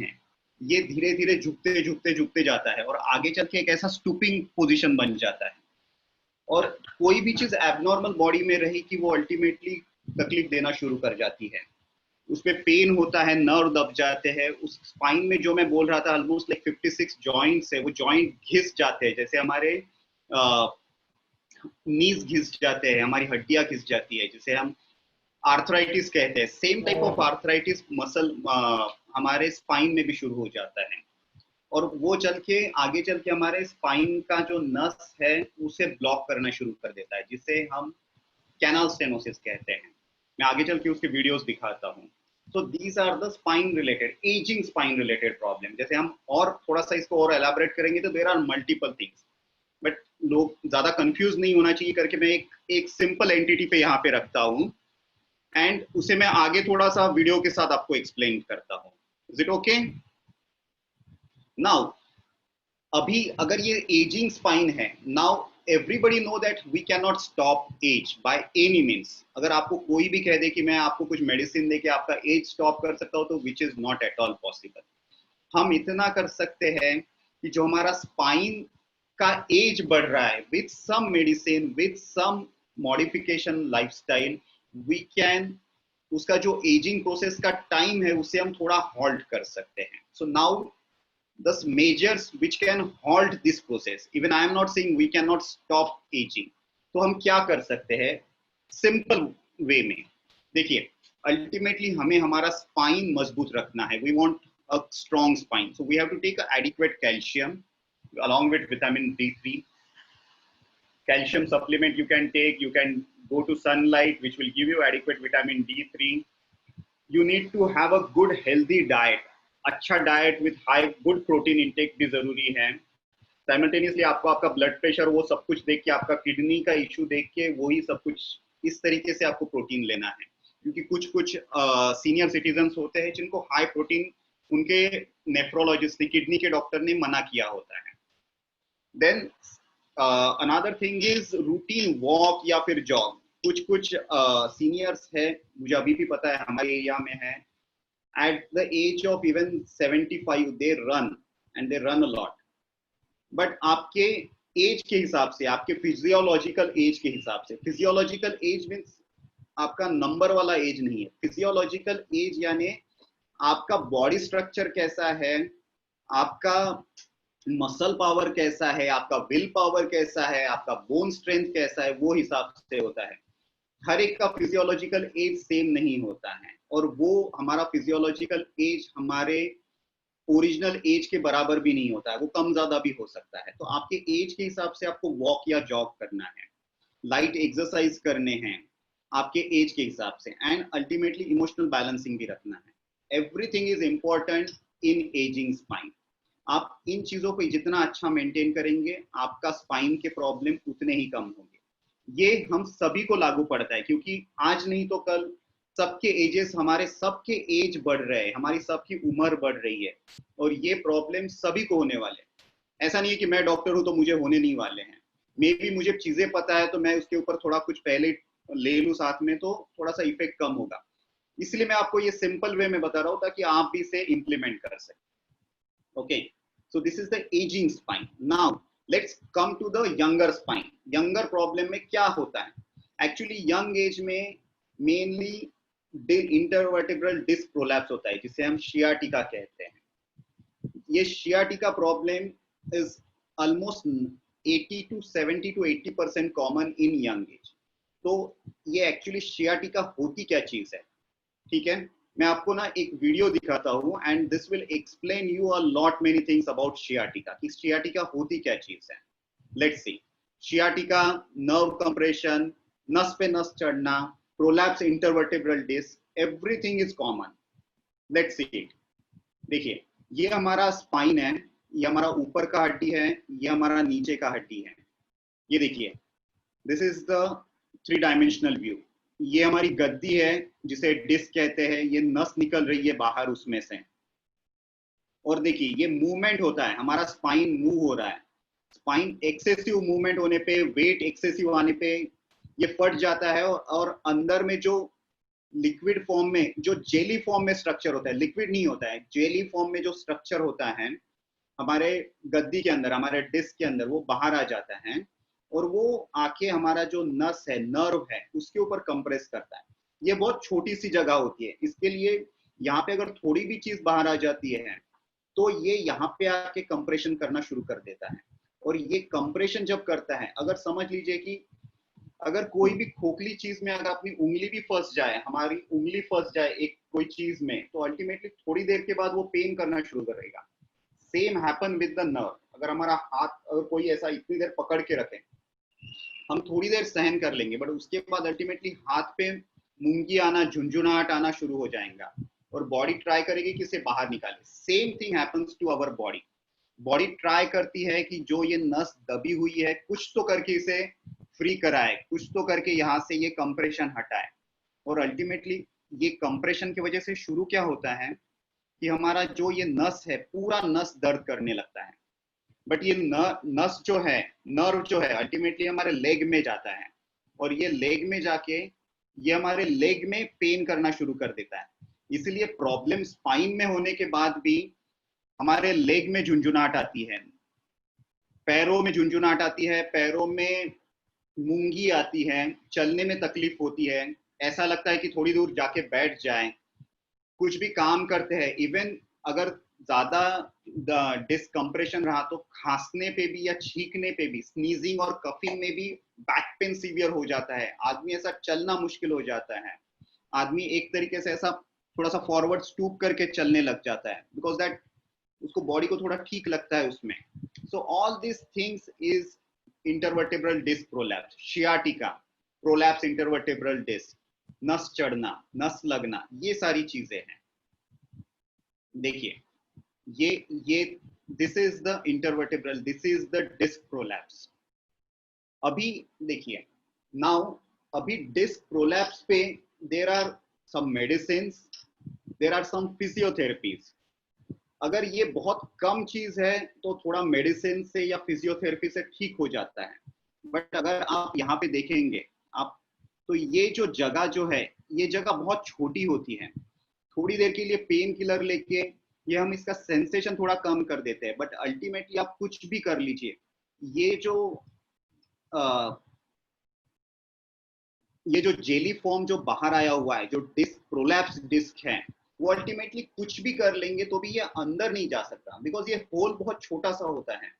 है, ये धीरे धीरे झुकते जाता है और आगे चल के एक ऐसा स्टूपिंग पोजीशन बन जाता है. और कोई भी चीज एबनॉर्मल बॉडी में रही कि वो अल्टीमेटली तकलीफ देना शुरू कर जाती है. उसमें पेन होता है, नर्व दब जाते हैं. उस स्पाइन में जो मैं बोल रहा था ऑलमोस्ट लाइक 56 जॉइंट्स है, वो जॉइंट घिस जाते हैं. जैसे हमारे नीज घिस जाते हैं, हमारी हड्डियां घिस जाती है, जिसे हम आर्थराइटिस कहते हैं. Same type of arthritis muscle हमारे स्पाइन में भी शुरू हो जाता है और वो आगे चल के हमारे स्पाइन का जो नस है उसे ब्लॉक करना शुरू कर देता है, जिसे हम कैनाल स्टेनोसिस कहते हैं. मैं आगे चल के उसके वीडियोस दिखाता हूँ. So these are the spine related, ageing spine related problem. जैसे हम और थोड़ा सा इसको और एलाबोरेट करेंगे तो there are multiple things, but लोग ज्यादा कंफ्यूज नहीं होना चाहिए करके मैं एक सिंपल एंटिटी पे यहाँ पे रखता हूँ एंड उसे मैं आगे थोड़ा सा वीडियो के साथ आपको एक्सप्लेन करता हूँ. Is it okay? नाउ अभी अगर ये एजिंग स्पाइन है, now everybody know that we can not stop age by any means. अगर आपको कोई भी कह दे कि मैं आपको कुछ मेडिसिन दे के आपका एज स्टॉप कर सकता हूँ, तो which is not at all possible. हम इतना कर सकते हैं कि जो हमारा स्पाइन का एज बढ़ रहा है, with some medicine, with some modification lifestyle, we can उसका जो एजिंग प्रोसेस का टाइम है उसे हम थोड़ा हॉल्ट कर सकते हैं. So now the measures which can halt this process, even I am not saying we cannot stop aging. तो हम क्या कर सकते हैं सिंपल वे में? देखिए, अल्टीमेटली हमें हमारा स्पाइन मजबूत रखना है. We want a strong spine, so we have to take adequate calcium along with vitamin D3. Calcium supplement you can take, you can go to sunlight which will give you adequate vitamin D3. You need to have a good healthy diet. अच्छा diet with high good protein intake भी जरूरी है. Simultaneously आपको आपका blood pressure वो सब कुछ देख के, आपका किडनी का इशू देख के वही सब कुछ इस तरीके से आपको प्रोटीन लेना है. क्योंकि कुछ सीनियर सिटीजन होते हैं जिनको हाई प्रोटीन उनके नेफ्रोलॉजिस्ट ने, किडनी के डॉक्टर ने मना किया होता है. Then another thing is routine walk या फिर जॉग. कुछ सीनियर्स है, मुझे अभी भी पता है हमारे एरिया में है, at the age of even 75 they run and they run a lot. but आपके एज के हिसाब से, आपके फिजियोलॉजिकल एज के हिसाब से, फिजियोलॉजिकल एज मीन्स आपका नंबर वाला एज नहीं है. फिजियोलॉजिकल एज यानी आपका बॉडी स्ट्रक्चर कैसा है, आपका मसल पावर कैसा है, आपका विल पावर कैसा है, आपका बोन स्ट्रेंथ कैसा है, वो हिसाब से होता है. हर एक का फिजियोलॉजिकल एज सेम नहीं होता है और वो हमारा फिजियोलॉजिकल एज हमारे ओरिजिनल एज के बराबर भी नहीं होता है, वो कम ज्यादा भी हो सकता है. तो आपके एज के हिसाब से आपको वॉक या जॉग करना है, लाइट एक्सरसाइज करने हैं आपके एज के हिसाब से, एंड अल्टीमेटली इमोशनल बैलेंसिंग भी रखना है. Everything is important in ageing spine. आप इन चीजों को जितना अच्छा मेंटेन करेंगे, आपका स्पाइन के प्रॉब्लम उतने ही कम होंगे. ये हम सभी को लागू पड़ता है, क्योंकि आज नहीं तो कल सबके एजेस, हमारे सबके एज बढ़ रहे हैं, हमारी सबकी उम्र बढ़ रही है, और ये प्रॉब्लम सभी को होने वाले हैं। ऐसा नहीं है कि मैं डॉक्टर हूं तो मुझे होने नहीं वाले हैं। मे भी मुझे चीजें पता है तो मैं उसके ऊपर थोड़ा कुछ पहले ले लूं साथ में, तो थोड़ा सा इफेक्ट कम होगा। इसलिए मैं आपको ये सिंपल वे में बता रहा हूं ताकि आप भी इसे इम्प्लीमेंट कर सकें। Okay, so this is the ageing spine. Now let's come to the younger spine. Younger problem में क्या होता है? एक्चुअली यंग एज में मेनली इंटरवर्टेब्रल डिस्क प्रोलैप्स होता है, जिसे हम शियाटिका कहते हैं। ये sciatica problem is almost 80 to 70 to 80% common in young age. तो ये एक्चुअली शियाटिका होती क्या चीज है, ठीक है? मैं आपको ना एक वीडियो दिखाता हूँ and this will explain you a lot many things about sciatica, कि शियाटिका होती क्या चीज है। Let's see. Sciatica nerve compression, नस पे नस चढ़ना, prolapse intervertebral disc, everything is common. Let's see it. देखिए, ये हमारा स्पाइन है, ये हमारा ऊपर का हड्डी है, ये हमारा नीचे का हड्डी है। ये देखिए, this is the 3 dimensional view. ये हमारी गद्दी है जिसे डिस्क कहते हैं, ये नस निकल रही है बाहर उसमें से। और देखिए, ये मूवमेंट होता है, हमारा स्पाइन मूव हो रहा है। स्पाइन एक्सेसिव मूवमेंट होने पे, वेट एक्सेसिव आने पे ये फट जाता है, और अंदर में जो लिक्विड फॉर्म में, जो जेली फॉर्म में स्ट्रक्चर होता है, लिक्विड नहीं होता है, जेली फॉर्म में जो स्ट्रक्चर होता है हमारे गद्दी के अंदर, हमारे डिस्क के अंदर, वो बाहर आ जाता है, और वो आके हमारा जो नस है, नर्व है, उसके ऊपर कंप्रेस करता है। ये बहुत छोटी सी जगह होती है, इसके लिए यहाँ पे अगर थोड़ी भी चीज बाहर आ जाती है तो ये यहाँ पे आके कंप्रेशन करना शुरू कर देता है। और ये कंप्रेशन जब करता है, अगर समझ लीजिए कि अगर कोई भी खोखली चीज में अगर अपनी उंगली भी फंस जाए, हमारी उंगली फंस जाए एक कोई चीज में, तो अल्टीमेटली थोड़ी देर के बाद वो पेन करना शुरू करेगा। Same happen with the nerve. अगर हमारा हाथ, अगर कोई ऐसा इतनी देर पकड़ के रखे, हम थोड़ी देर सहन कर लेंगे, बट उसके बाद अल्टीमेटली हाथ पे मूंगी आना, झुंझुनाहट आना शुरू हो जाएगा, और बॉडी ट्राई करेगी कि इसे बाहर निकाले। Same thing happens to our body. Body try करती है कि जो ये नस दबी हुई है, कुछ तो करके इसे फ्री कराए, कुछ तो करके यहाँ से ये कंप्रेशन हटाए। और अल्टीमेटली ये कंप्रेशन की वजह से शुरू क्या होता है कि हमारा जो ये नस है, पूरा नस दर्द करने लगता है। बट ये नस जो है, नर्व जो है, अल्टीमेटली हमारे लेग में जाता है, और ये लेग में जाके ये हमारे लेग में पेन करना शुरू कर देता है। इसलिए प्रॉब्लम स्पाइन में होने के बाद भी हमारे लेग में झुंझुनाहट आती है, पैरों में झुंझुनाहट आती है, पैरों में मूंगी आती है, चलने में तकलीफ होती है, ऐसा लगता है कि थोड़ी दूर जाके बैठ जाए, कुछ भी काम करते हैं, इवन अगर ज्यादा डिस्कम्प्रेशन रहा तो खांसने पे भी या छींकने पे भी, स्नीजिंग और कफिंग में भी बैक पेन सीवियर हो जाता है। आदमी ऐसा चलना मुश्किल हो जाता है, आदमी एक तरीके से ऐसा थोड़ा सा फॉरवर्ड स्टूप करके चलने लग जाता है, बिकॉज दैट उसको बॉडी को थोड़ा ठीक लगता है उसमें। So all this things is intervertebral disc prolapse, sciatica, prolapse intervertebral disc, नस चढ़ना, नस लगना, ये सारी चीजें हैं। देखिए, ये this is the intervertebral, this is the disc prolapse. अभी देखिए, नाउ अभी डिस्क प्रोलैप्स पे there are some medicines, there are some physiotherapies. अगर ये बहुत कम चीज है तो थोड़ा मेडिसिन से या फिजियोथेरेपी से ठीक हो जाता है, बट अगर आप यहाँ पे देखेंगे आप, तो ये जो जगह जो है, ये जगह बहुत छोटी होती है। थोड़ी देर के लिए पेन किलर लेके ये हम इसका सेंसेशन थोड़ा कम कर देते हैं, बट अल्टीमेटली आप कुछ भी कर लीजिए, ये जो जेली फॉर्म जो बाहर आया हुआ है, जो डिस्क प्रोलैप्स डिस्क है, वो अल्टीमेटली कुछ भी कर लेंगे तो भी ये अंदर नहीं जा सकता, बिकॉज ये होल बहुत छोटा सा होता है।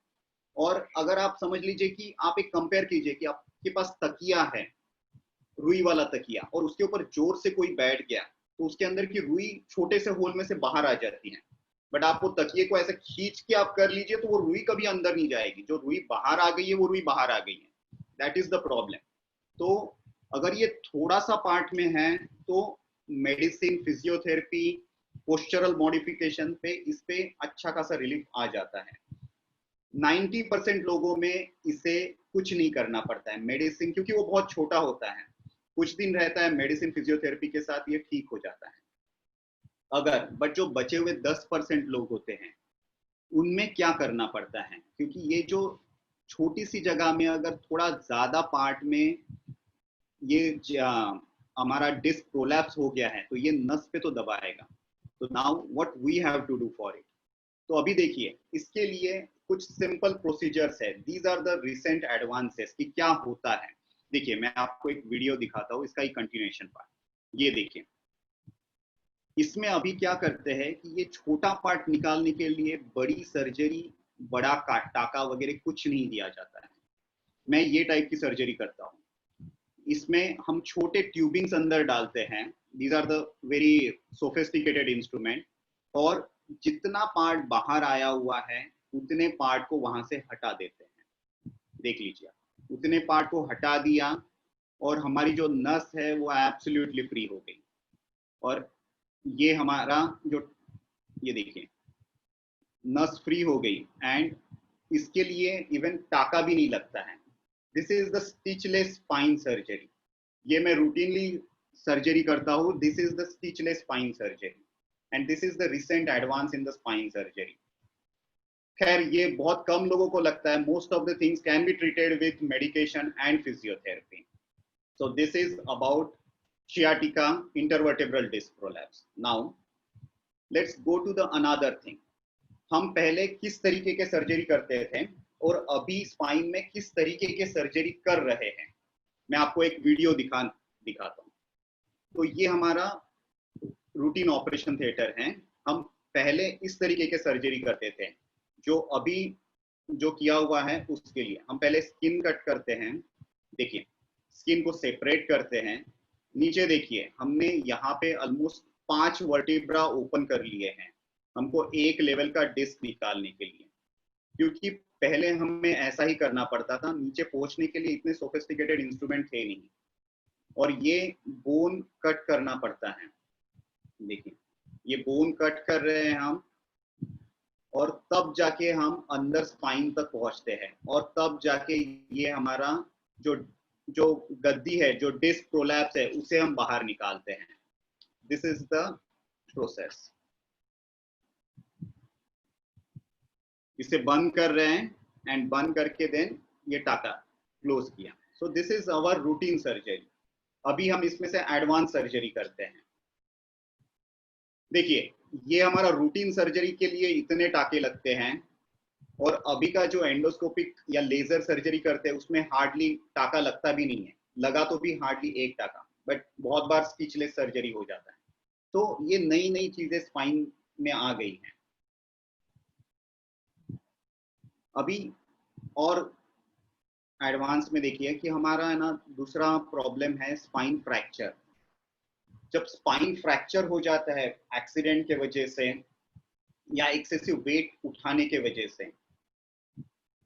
और अगर आप समझ लीजिए कि आप एक कंपेयर कीजिए कि आपके पास तकिया है, रुई वाला तकिया, और उसके ऊपर जोर से कोई बैठ गया तो उसके अंदर की रुई छोटे से होल में से बाहर आ जाती है, बट आप वो तकिए को ऐसे खींच के आप कर लीजिए तो वो रुई कभी अंदर नहीं जाएगी। जो रुई बाहर आ गई है वो रुई बाहर आ गई है, दैट इज द प्रॉब्लम। तो अगर ये थोड़ा सा पार्ट में है तो मेडिसिन, फिजियोथेरेपी, पोस्चरल मॉडिफिकेशन पे इस पे अच्छा खासा रिलीफ आ जाता है। 90% लोगों में इसे कुछ नहीं करना पड़ता है मेडिसिन, क्योंकि वो बहुत छोटा होता है। कुछ दिन रहता है मेडिसिन फिजियोथेरेपी के साथ, ये ठीक हो जाता है। अगर बट जो बचे हुए 10% लोग होते हैं उनमें क्या करना पड़ता है, क्योंकि ये जो छोटी सी जगह में अगर थोड़ा ज्यादा पार्ट में ये हमारा डिस्क प्रोलैप्स हो गया है तो ये नस पे तो दबाएगा। तो now what we have to do for it. तो अभी देखिए इसके लिए कुछ सिंपल प्रोसीजर्स है। These are the recent advances कि क्या होता है। देखिए मैं आपको एक वीडियो दिखाता हूँ, इसका ही कंटिन्यूएशन पार्ट। ये देखिए इसमें अभी क्या करते हैं कि ये छोटा पार्ट निकालने के लिए बड़ी सर्जरी, बड़ा टाका वगैरह कुछ नहीं दिया जाता है। मैं ये टाइप की सर्जरी करता हूँ। इसमें हम छोटे ट्यूबिंग्स अंदर डालते हैं। These are the very sophisticated instrument. और जितना पार्ट बाहर आया हुआ है उतने पार्ट को वहां से हटा देते हैं। देख लीजिए उतने पार्ट को हटा दिया और हमारी जो नस है वो एब्सोल्युटली फ्री हो गई। और ये हमारा जो ये देखिए नस फ्री हो गई एंड इसके लिए इवन टाका भी नहीं लगता है। This is the stitchless spine surgery. ये मैं रूटीनली सर्जरी करता हूँ। This is the stitchless spine surgery and this is the recent advance in the spine surgery. खैर ये बहुत कम लोगों को लगता है। Most of the things can be treated with medication and physiotherapy. So this is about sciatica intervertebral disc prolapse. Now let's go to the another thing. हम पहले किस तरीके के सर्जरी करते थे और अभी स्पाइन में किस तरीके के सर्जरी कर रहे हैं। मैं आपको एक वीडियो दिखाता हूँ। तो ये हमारा रूटीन ऑपरेशन थिएटर है। हम पहले इस तरीके के सर्जरी करते थे। जो अभी जो किया हुआ है उसके लिए हम पहले स्किन कट करते हैं। देखिए स्किन को सेपरेट करते हैं। नीचे देखिए हमने यहाँ पे ऑलमोस्ट 5 वर्टिब्रा ओपन कर लिए हैं हमको एक लेवल का डिस्क निकालने के लिए, क्योंकि पहले हमें ऐसा ही करना पड़ता था। नीचे पहुंचने के लिए इतने सोफिस्टिकेटेड इंस्ट्रूमेंट थे नहीं और ये बोन कट करना पड़ता है। देखिए ये बोन कट कर रहे हैं हम और तब जाके हम अंदर स्पाइन तक पहुंचते हैं और तब जाके ये हमारा जो गद्दी है, जो डिस्क प्रोलैप्स है, उसे हम बाहर निकालते हैं। This is the process. इसे बंद कर रहे हैं एंड बंद करके देन ये टाका क्लोज किया। So this is our routine surgery. अभी हम इसमें से एडवांस सर्जरी करते हैं। देखिए ये हमारा रूटीन सर्जरी के लिए इतने टाके लगते हैं और अभी का जो एंडोस्कोपिक या लेजर सर्जरी करते हैं उसमें हार्डली टाका लगता भी नहीं है। लगा तो भी हार्डली एक टाका, बट बहुत बार स्टिचलेस सर्जरी हो जाता है। तो ये नई नई चीजें स्पाइन में आ गई हैं अभी। और एडवांस में देखिए कि हमारा है ना दूसरा प्रॉब्लम है स्पाइन फ्रैक्चर। जब स्पाइन फ्रैक्चर हो जाता है एक्सीडेंट के वजह से या एक्सेसिव वेट उठाने के वजह से,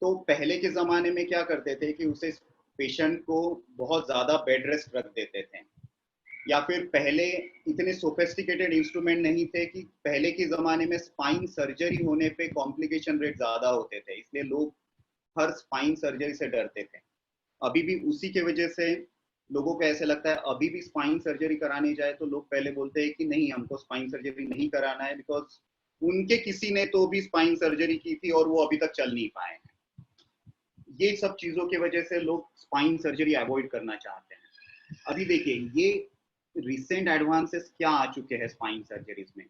तो पहले के जमाने में क्या करते थे कि उसे पेशेंट को बहुत ज्यादा बेड रेस्ट रख देते थे, या फिर पहले इतने सोफिस्टिकेटेड इंस्ट्रूमेंट नहीं थे कि पहले के जमाने में स्पाइन सर्जरी होने पे कॉम्प्लिकेशन रेट ज्यादा होते थे, इसलिए लोग हर स्पाइन सर्जरी से डरते थे। अभी भी उसी के वजह से लोगों को ऐसे लगता है अभी भी स्पाइन सर्जरी कराने जाए तो लोग पहले बोलते हैं कि नहीं हमको स्पाइन सर्जरी नहीं कराना है, बिकॉज उनके किसी ने तो भी स्पाइन सर्जरी की थी और वो अभी तक चल नहीं पाए हैं। ये सब चीजों की वजह से लोग स्पाइन सर्जरी अवॉइड करना चाहते हैं। अभी देखिए ये रिसेंट एडवांसेस क्या आ चुके हैं स्पाइन सर्जरीज में।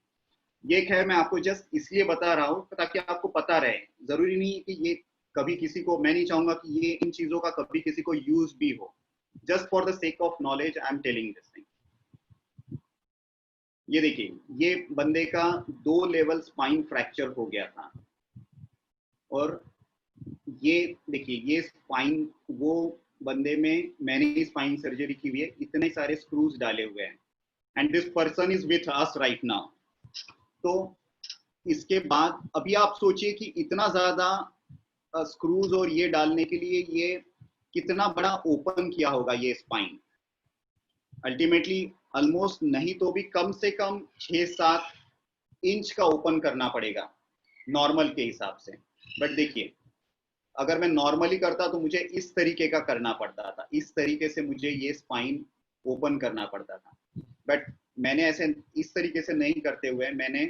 ये खैर मैं आपको जस्ट इसलिए बता रहा हूँ ताकि आपको पता रहे। जरूरी नहीं है कि ये कभी किसी को, मैं नहीं चाहूंगा कि ये इन चीजों का कभी किसी को यूज भी हो। Just for the sake of knowledge I am telling this thing. ये देखिए ये बंदे का 2 लेवल स्पाइन फ्रैक्चर हो गया था और ये देखिए ये स्पाइन वो बंदे में मैंने स्पाइन सर्जरी की हुई है, इतने सारे स्क्रूज डाले हुए हैं and this person is with us right now. तो इसके बाद अभी आप सोचिए कि इतना ज्यादा स्क्रूज और ये डालने के लिए ये कितना बड़ा ओपन किया होगा ये स्पाइन। अल्टीमेटली ऑलमोस्ट नहीं तो भी कम से कम 6-7 इंच का ओपन करना पड़ेगा नॉर्मल के हिसाब से। बट देखिए अगर मैं नॉर्मली करता तो मुझे इस तरीके का करना पड़ता था। इस तरीके से मुझे ये स्पाइन ओपन करना पड़ता था। बट मैंने ऐसे इस तरीके से नहीं करते हुए मैंने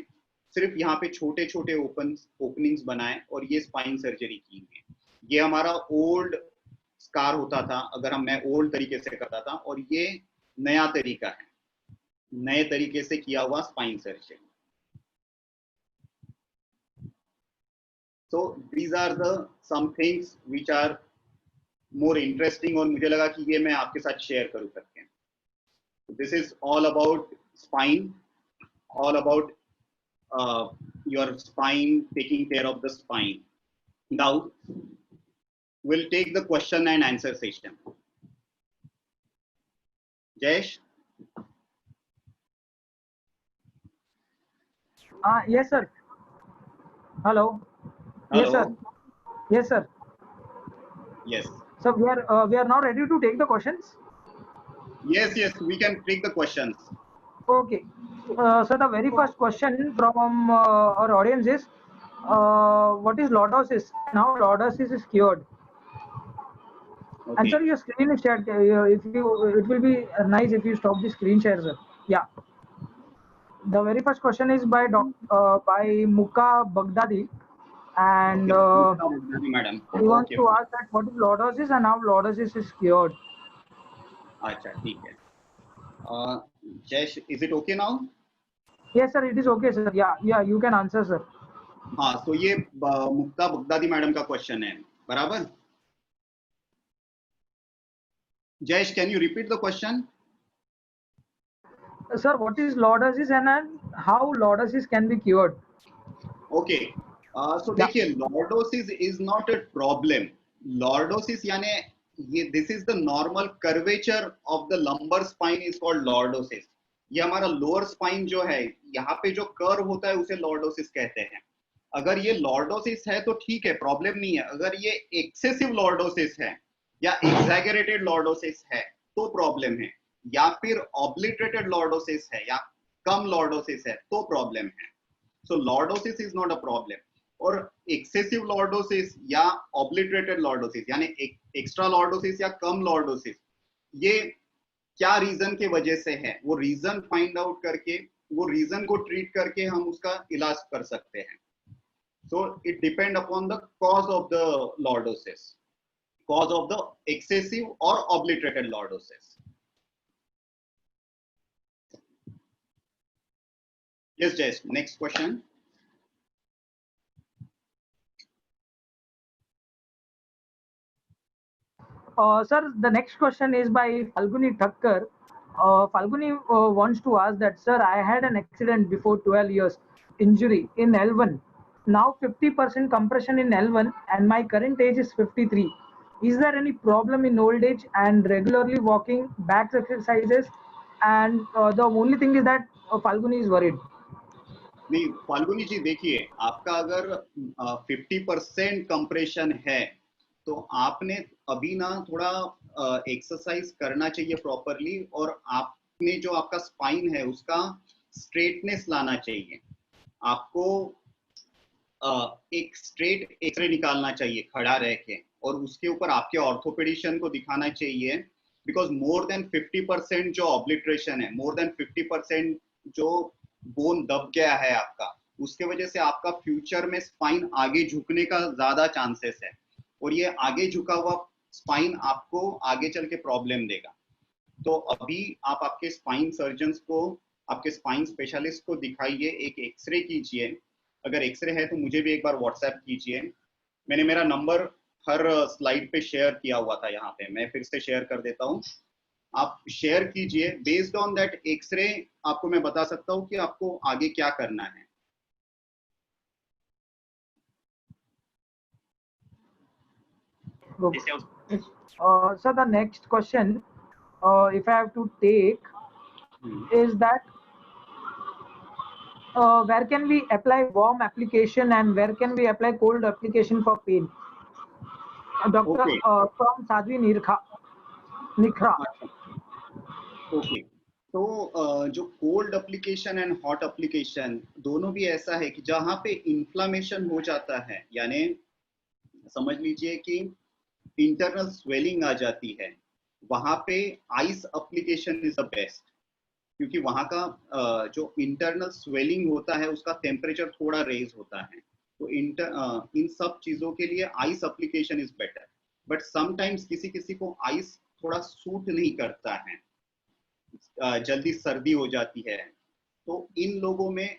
सिर्फ यहाँ पे छोटे छोटे ओपनिंग्स बनाए और ये स्पाइन सर्जरी की है। ये हमारा ओल्ड स्कार होता था अगर मैं ओल्ड तरीके से करता था, और ये नया तरीका है, नए तरीके से किया हुआ spine surgery. So these are the some things which are more interesting और मुझे लगा कि ये मैं आपके साथ शेयर करूँ करके। This is all about spine, all about your spine, taking care of the spine. Now we'll take the question and answer session. Jayesh? Yes, sir. Hello. Hello? Yes, sir. Yes, sir. Yes. So we are now ready to take the questions. Yes, yes, we can take the questions. Okay. So the very first question from our audience is, what is lordosis? Now lordosis is cured. Okay. And sir, your screen is shared. If you, it will be nice if you stop the screen share, sir. Yeah. The very first question is by by Muka Baghdadi, and Okay. Madam. he wants Okay. to ask that what is lordosis and how lordosis is cured. अच्छा ठीक है. Jayesh, is it okay now? Yes, sir. It is okay, sir. Yeah, yeah. You can answer, sir. हाँ, तो ये मुक्ता Baghdadi madam का question है, बराबर? Jayesh, can you repeat the question? Sir, what is lordosis and how lordosis can be cured? Okay. So देखिए, lordosis is not a problem. Lordosis यानी ये this is the normal curvature of the lumbar spine is called lordosis. ये हमारा lower spine जो है, यहाँ पे जो curve होता है उसे lordosis कहते हैं. अगर ये lordosis है तो ठीक है, प्रॉब्लम नहीं है. अगर ये excessive lordosis है या exaggerated lordosis है तो प्रॉब्लम है, या फिर obliterated lordosis है या कम lordosis है तो प्रॉब्लम है. So lordosis is not a problem. और excessive lordosis या obliterated lordosis यानी extra lordosis या कम lordosis, ये क्या रीजन के वजह से है, वो रीजन फाइंड आउट करके, वो रीजन को ट्रीट करके हम उसका इलाज कर सकते हैं. So it depend upon the cause of the lordosis, cause of the excessive or obliterated lordosis. Yes, Jess, next question. Sir, the next question is by Falguni Thakkar. Falguni wants to ask that, sir, I had an accident before 12 years, injury in L1. Now 50% compression in L1 and my current age is 53. Is there any problem in old age and regularly walking, back exercises? And the only thing is that Falguni is worried. नहीं फाल्गुनी जी, देखिए आपका अगर 50% compression है तो आपने अभी ना थोड़ा एक्सरसाइज करना चाहिए प्रॉपरली, और आपने जो आपका स्पाइन है उसका स्ट्रेटनेस लाना चाहिए. आपको एक स्ट्रेट एक्सरे निकालना चाहिए खड़ा रह के, और उसके ऊपर आपके ऑर्थोपेडिशियन को दिखाना चाहिए, बिकॉज मोर देन 50% जो ऑब्लिट्रेशन है, मोर देन 50% जो बोन दब गया है आपका, उसके वजह से आपका फ्यूचर में स्पाइन आगे झुकने का ज्यादा चांसेस है, और ये आगे झुका हुआ स्पाइन आपको आगे चल के प्रॉब्लम देगा. तो अभी आप आपके स्पाइन सर्जन्स को, आपके स्पाइन स्पेशलिस्ट को दिखाइए, एक एक्सरे कीजिए. अगर एक्सरे है तो मुझे भी एक बार व्हाट्सएप कीजिए. मैंने मेरा नंबर हर स्लाइड पे शेयर किया हुआ था, यहाँ पे मैं फिर से शेयर कर देता हूँ. आप शेयर कीजिए, बेस्ड ऑन दैट एक्सरे आपको मैं बता सकता हूँ कि आपको आगे क्या करना है. So the next question, if I have to take, is that where can we apply warm application and where can we apply cold application for pain? Doctor Okay. From Sadhvi Nikhra. Okay, तो जो cold application and hot application दोनों भी ऐसा है कि जहाँ पे inflammation हो जाता है, यानी समझ लीजिए कि इंटरनल स्वेलिंग आ जाती है, वहां पे ice application is the best, क्योंकि वहां का जो इंटरनल स्वेलिंग होता है उसका टेम्परेचर थोड़ा रेज होता है, तो इन सब चीजों के लिए ice application is better. But sometimes किसी किसी को आइस थोड़ा सूट नहीं करता है, जल्दी सर्दी हो जाती है, तो इन लोगों में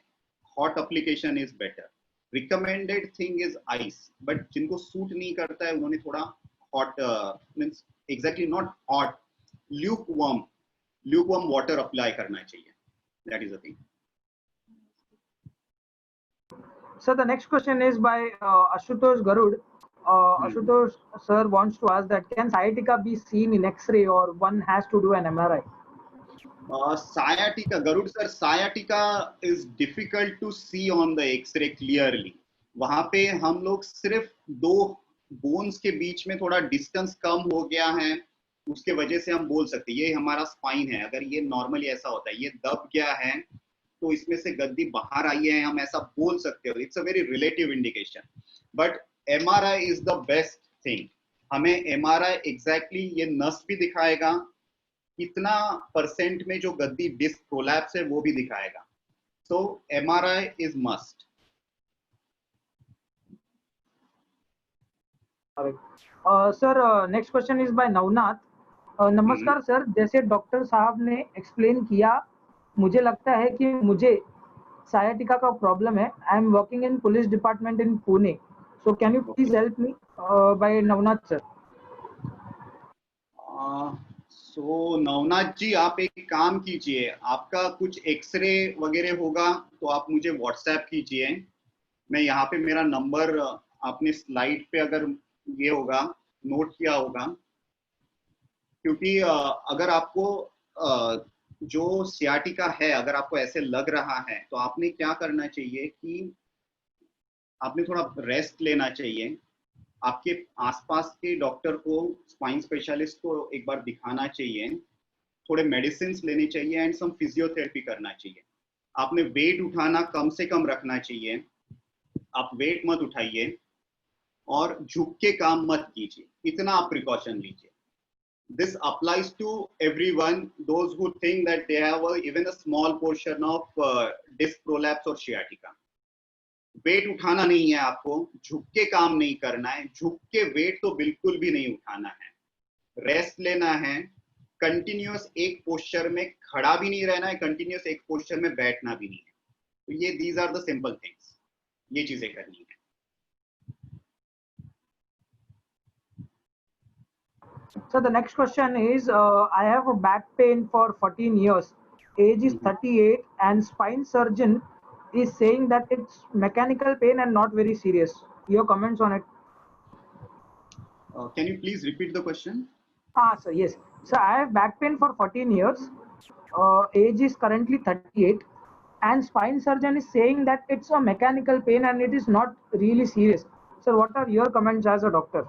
hot application is better. Recommended thing is ice, but जिनको सूट नहीं करता है उन्होंने थोड़ा hot means exactly not hot, lukewarm water apply करना चाहिए। That is the thing. So the next question is by Ashutosh Garud. Ashutosh sir wants to ask that can sciatica be seen in X-ray or one has to do an MRI? Sciatica, Garud sir, sciatica is difficult to see on the X-ray clearly. वहां पे हम लोग सिर्फ दो bones के बीच में थोड़ा distance कम हो गया है, उसके वजह से हम बोल सकते हैं ये हमारा स्पाइन है। अगर ये नॉर्मली ऐसा होता है, ये दब गया है तो इसमें से गद्दी बाहर आई है, हम ऐसा बोल सकते हो। It's a very relative indication, but MRI is the best thing. हमें एमआरआई एग्जैक्टली ये नस भी दिखाएगा, कितना परसेंट में जो गद्दी डिस्क प्रोलैप्स है वो भी दिखाएगा। So MRI is must. Sir next question is by Navnath. नमस्कार सर, जैसे डॉक्टर साहब ने एक्सप्लेन किया, मुझे लगता है कि मुझे सायाटिका का प्रॉब्लम है। I am working in police department in Pune, so can you please help me? By Navnath sir. So Navnath ji, आप एक काम कीजिए, आपका कुछ एक्सरे वगैरह होगा तो आप मुझे व्हाट्सएप कीजिए। मैं यहाँ पे मेरा नंबर आपने स्लाइड पे अगर ये होगा नोट किया होगा, क्योंकि अगर आपको जो सियाटिका है अगर आपको ऐसे लग रहा है तो आपने क्या करना चाहिए कि आपने थोड़ा रेस्ट लेना चाहिए। आपके आसपास के डॉक्टर को, स्पाइन स्पेशलिस्ट को एक बार दिखाना चाहिए, थोड़े मेडिसिन लेने चाहिए एंड सम फिजियोथेरेपी करना चाहिए। आपने वेट उठाना कम से कम रखना चाहिए, आप वेट मत उठाइए और झुक के काम मत कीजिए, इतना आप प्रिकॉशन लीजिए। This applies to everyone, those who think that they have even a small portion of disc prolapse or sciatica. Weight उठाना नहीं है आपको, झुक के काम नहीं करना है, झुक के वेट तो बिल्कुल भी नहीं उठाना है। रेस्ट लेना है, कंटिन्यूअस एक पोस्चर में खड़ा भी नहीं रहना है, कंटिन्यूअस एक पोस्चर में बैठना भी नहीं है। तो ये these are the simple things, ये चीजें करनी है। So the next question is, I have a back pain for 14 years, age is 38, and spine surgeon is saying that it's mechanical pain and not very serious. Your comments on it? Can you please repeat the question? Sir, yes. So I have back pain for 14 years, age is currently 38, and spine surgeon is saying that it's a mechanical pain and it is not really serious. Sir, what are your comments as a doctor?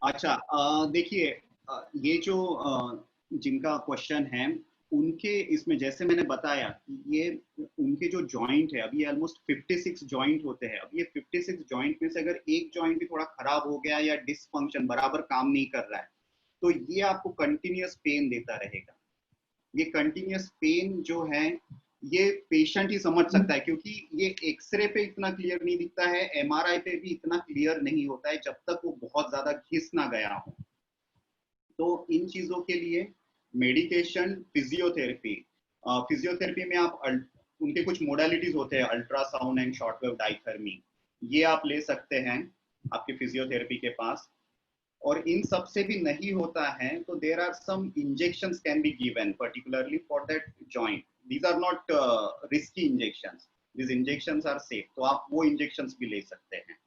अच्छा, देखिए, ये जो जिनका question है उनके इसमें जैसे मैंने बताया कि ये उनके जो जॉइंट है, अभी ऑलमोस्ट 56 जॉइंट होते हैं। अब ये 56 जॉइंट में से अगर एक जॉइंट भी थोड़ा खराब हो गया या डिसफंक्शन बराबर काम नहीं कर रहा है तो ये आपको कंटिन्यूअस पेन देता रहेगा। ये कंटिन्यूअस पेन जो है ये पेशेंट ही समझ सकता है, क्योंकि ये एक्सरे पे इतना क्लियर नहीं दिखता है, एमआरआई पे भी इतना क्लियर नहीं होता है जब तक वो बहुत ज्यादा घिस ना गया हो। तो इन चीजों के लिए मेडिकेशन, फिजियोथेरेपी, फिजियोथेरेपी में आप उनके कुछ मोडालिटीज होते हैं, अल्ट्रासाउंड एंड शॉर्टवेव डाइथर्मी, ये आप ले सकते हैं आपके फिजियोथेरेपी के पास। और इन सब से भी नहीं होता है तो there are some injections can be given particularly for that joint. These are not risky injections, these injections are safe, तो आप वो इंजेक्शंस भी ले सकते हैं।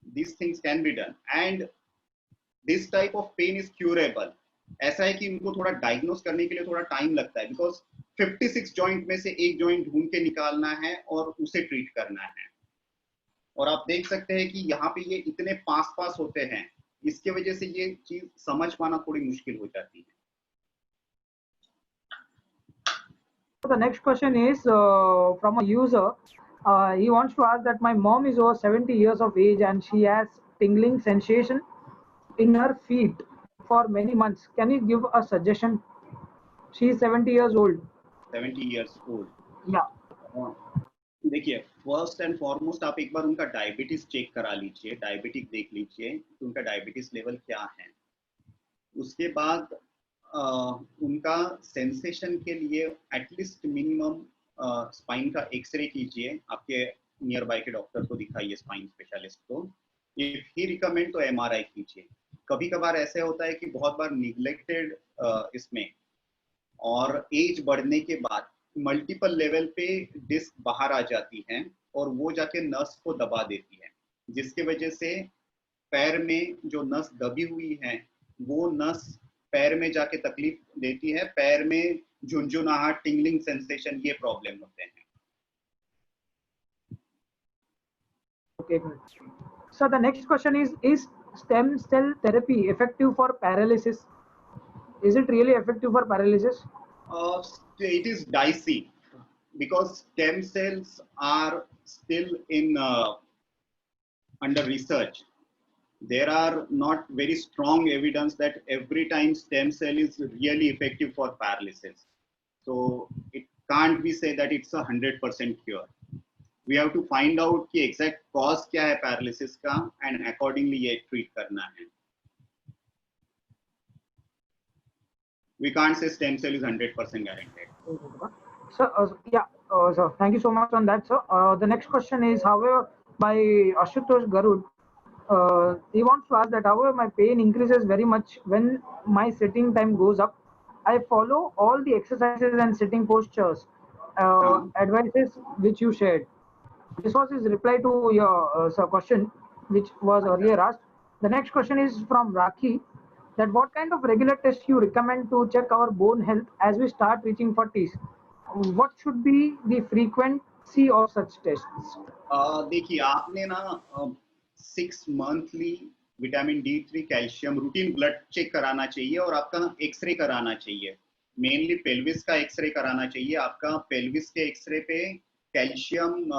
These things can be done and this type of pain is curable. ऐसा है कि इनको थोड़ा डायग्नोस करने के लिए थोड़ा टाइम लगता है, बिकॉज 56 जॉइंट में से एक जॉइंट ढूंढ के निकालना है और उसे ट्रीट करना है। और आप देख सकते हैं कि यहाँ पे ये इतने पास होते हैं, इसके वजह से ये चीज समझ पाना थोड़ी मुश्किल हो जाती है। The next question is from a user. He wants to ask that my mom is over 70 years of age and she has tingling sensation in her feet for many months. Can you give a suggestion? She is 70 years old. 70 years old. Yeah. देखिए, first and foremost आप एक बार उनका diabetes check करा लीजिए, diabetic देख लीजिए कि उनका डायबिटीज लेवल क्या है। उसके बाद उनका सेंसेशन के लिए एटलीस्ट मिनिमम स्पाइन का एक्सरे कीजिए, आपके नियर बाय के डॉक्टर को दिखाइए, स्पाइन स्पेशलिस्ट को। इफ ही रिकमेंड तो एमआरआई कीजिए। कभी कभार ऐसे होता है कि बहुत बार निग्लेक्टेड इसमें, और एज बढ़ने के बाद मल्टीपल लेवल पे डिस्क बाहर आ जाती है और वो जाके नस को दबा देती है, जिसके वजह से पैर में जो नस दबी हुई है वो नस पैर में जाके तकलीफ देती है, पैर में झुंझुनाहट, टिंगलिंग सेंसेशन, ये प्रॉब्लम होते हैं। Okay. So the next question is stem cell therapy effective for paralysis? Is it really effective for paralysis? It is dicey because stem cells are still in under research. There are not very strong evidence that every time stem cell is really effective for paralysis. So it can't be said that it's a 100% cure. We have to find out कि exact cause क्या है paralysis का and accordingly ये treat करना है. We can't say stem cell is 100% guaranteed. So so thank you so much on that, sir. The next question is, however, by Ashutosh Garud. He wants to ask that, however, my pain increases very much when my sitting time goes up. I follow all the exercises and sitting postures advices which you shared. This was his reply to your question, which was earlier asked. The next question is from Rakhi, that what kind of regular tests you recommend to check our bone health as we start reaching 40s? What should be the frequency of such tests? देखिए, आपने ना 6 monthly vitamin D3, calcium, routine blood check कराना चाहिए और आपका x ray कराना चाहिए। Mainly pelvis का एक्सरे कराना चाहिए। आपका पेल्विस के एक्सरे पे कैल्शियम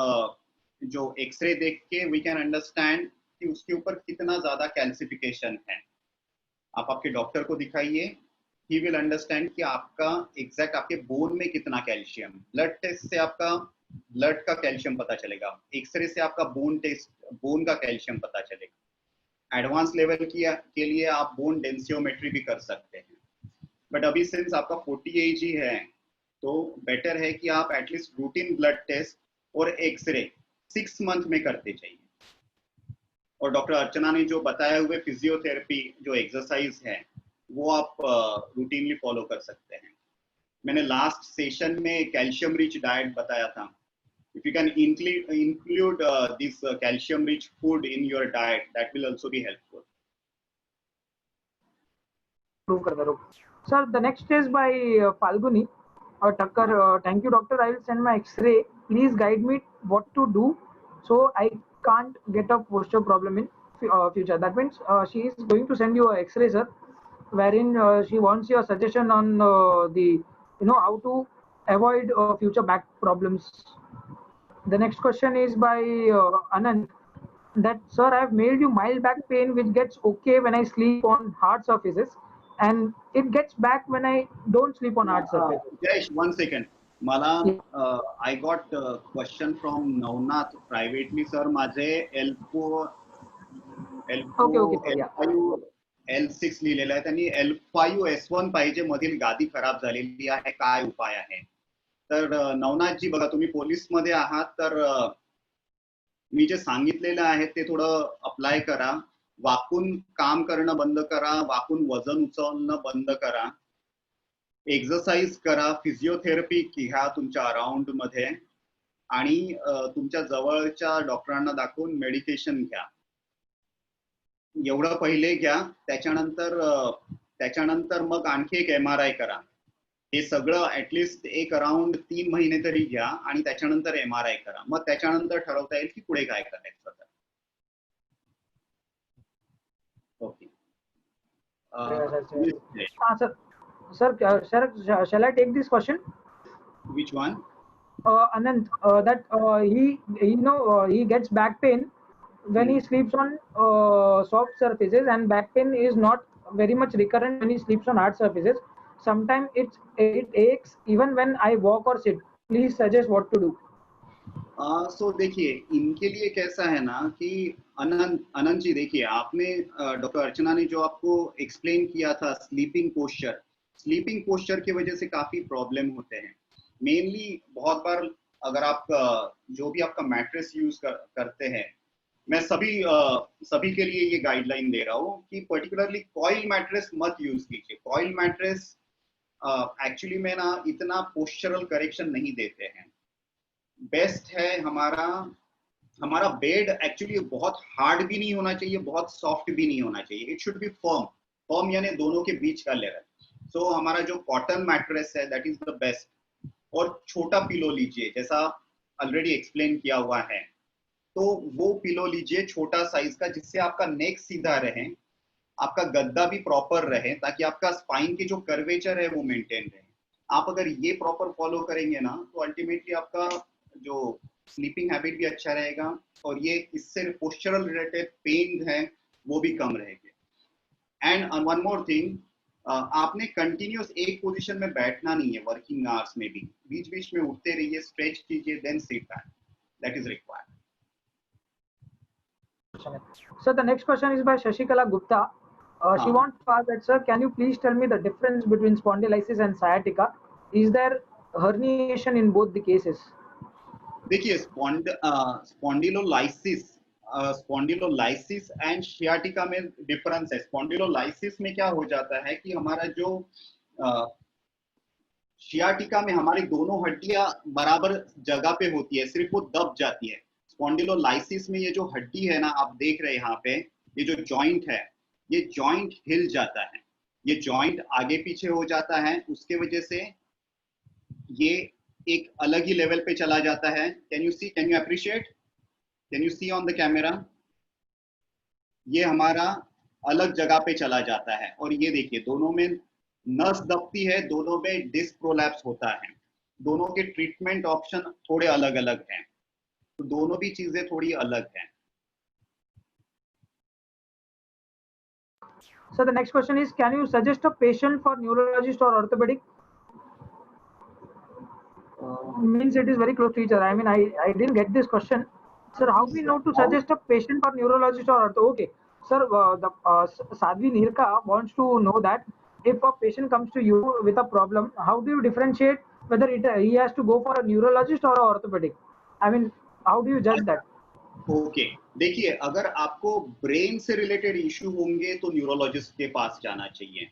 जो एक्सरे देख के वी कैन अंडरस्टैंड कि उसके ऊपर कितना ज्यादा कैल्सिफिकेशन है। आप आपके डॉक्टर को दिखाइए, ही विल अंडरस्टैंड कि आपका एग्जैक्ट आपके बोन में कितना कैल्शियम। ब्लड टेस्ट से आपका ब्लड का कैल्शियम पता चलेगा, एक्सरे से आपका बोन का कैल्शियम पता चलेगा। एडवांस लेवल के लिए आप बोन डेंसियोमेट्री भी कर सकते हैं। बट अभी सिंस आपका 40 एज ही है, तो बेटर है कि आप एटलीस्ट रूटीन ब्लड टेस्ट और एक्सरे 6 मंथ में करते चाहिए। और डॉक्टर अर्चना ने जो बताया हुए फिजियोथेरेपी जो एक्सरसाइज है वो आप रूटीनली फॉलो कर सकते हैं। मैंने लास्ट सेशन में कैल्शियम रिच डाइट बताया था। If you can include this calcium rich food in your diet, that will also be helpful. Sir, the next is by Falguni Thakkar. Thank you, doctor. I will send my X-ray. Please guide me what to do so I can't get a posture problem in future. That means she is going to send you a X-ray, sir, wherein she wants your suggestion on the how to avoid future back problems. The next question is by Anand, that sir, I have mailed you mild back pain which gets okay when I sleep on hard surfaces and it gets back when I don't sleep on hard surfaces. Jayesh, 1 second. Mala, I got a question from Navnath privately, sir. माझे L6 लिहिलेलं आहे, त्यांनी L5 S1 पाहिजे, मधील गादी खराब झालेली आहे, काय उपाय आहे? तर नवनाथ जी, बघा तुम्ही पोलीस मध्ये आहात, तर मी जे सांगितलेलं आहे ते थोडं अप्लाय करा। वाकून काम करणं बंद करा, वाकून वजन उचलणं बंद करा, एक्सरसाइज करा, फिजिओथेरपी घ्या तुमच्या अराउंड मध्ये, आणि तुमच्या जवळच्या डॉक्टरांना दाखवून मेडिकेशन घ्या। एवढं पहिले घ्या, त्याच्यानंतर मग आणखी एक MRI करा। हे सगळं ऍटलिस्ट एक अराउंड 3 महिने तरी घ्या आणि त्याच्यानंतर MRI करा। मग त्याच्यानंतर ठरवता येईल की पुढे काय करायचं। Okay sir, shall I take this question? Which one? Anand, that he gets back pain when he sleeps on soft surfaces, and back pain is not very much recurrent when he sleeps on hard surfaces. Sometimes it aches even when I walk or sit. Please suggest what to do. सो देखिए, इनके लिए कैसा है ना कि अनंत जी, देखिए आपने doctor अर्चना ने जो आपको एक्सप्लेन किया था स्लीपिंग पोस्चर की वजह से काफी प्रॉब्लम होते हैं। मेनली बहुत बार अगर आप जो भी आपका मैट्रेस यूज करते हैं, मैं सभी के लिए ये गाइडलाइन दे रहा हूँ कि पर्टिकुलरली कॉइल मैट्रेस मत यूज कीजिए। कॉइल मैट्रेस एक्चुअली में ना इतना पोस्चरल करेक्शन नहीं देते हैं। बेस्ट है हमारा बेड एक्चुअली बहुत हार्ड भी नहीं होना चाहिए, बहुत सॉफ्ट भी नहीं होना चाहिए। इट शुड बी फर्म यानी दोनों के बीच का लेवल। सो हमारा जो कॉटन मैट्रेस है दैट इज द बेस्ट। और छोटा पिलो लीजिए, जैसा ऑलरेडी एक्सप्लेन किया हुआ है, तो वो पिलो लीजिए छोटा साइज का, जिससे आपका नेक सीधा रहे, आपका गद्दा भी प्रॉपर रहे, ताकि आपका स्पाइन की जो कर्वेचर है वो मेंटेन रहे। आप अगर ये प्रॉपर फॉलो करेंगे ना, तो अल्टीमेटली आपका जो स्लीपिंग हैबिट भी अच्छा रहेगा, और ये इससे पोस्चरल रिलेटेड पेन है वो भी कम रहेंगे। एंड वन मोर थिंग, आपने कंटिन्यूअस एक पोजीशन में बैठना नहीं है वर्किंग आवर्स में भी, बीच बीच में उठते रहिए, स्ट्रेच कीजिए, then sit back, that is required. So the next question is by Shashikala Gupta. She wants to ask that, sir, can you please tell me the difference between spondylitis and sciatica? Is there herniation in both the cases? देखिए, स्पॉन्डिलोलाइसिस and sciatica में difference है। स्पॉन्डिलोलाइसिस में क्या हो जाता है कि हमारा जो शियाटिका में हमारी दोनों हड्डियां बराबर जगह पे होती है, सिर्फ वो दब जाती है। स्पॉन्डिलोलाइसिस में ये जो हड्डी है ना, आप देख रहे हैं यहाँ पे, ये जो जॉइंट है, ये जॉइंट हिल जाता है, ये जॉइंट आगे पीछे हो जाता है, उसके वजह से ये एक अलग ही लेवल पे चला जाता है। Can you appreciate, can you see on the camera? ये हमारा अलग जगह पे चला जाता है, और ये देखिए दोनों में नस दबती है, दोनों में डिस्क प्रोलैप्स होता है। दोनों के ट्रीटमेंट ऑप्शन थोड़े अलग अलग हैं, तो दोनों भी चीजें थोड़ी अलग हैं। So the next question is, can you suggest a patient for neurologist or orthopedic? Means it is very close to each other. I mean, I didn't get this question. Sir, how we know to suggest a patient for neurologist or ortho? Okay. Sir, Sadhvi Nirka wants to know that if a patient comes to you with a problem, how do you differentiate whether he has to go for a neurologist or a orthopedic? I mean, how do you judge that? Okay, देखिए अगर आपको brain से related issue होंगे तो neurologist के पास जाना चाहिए,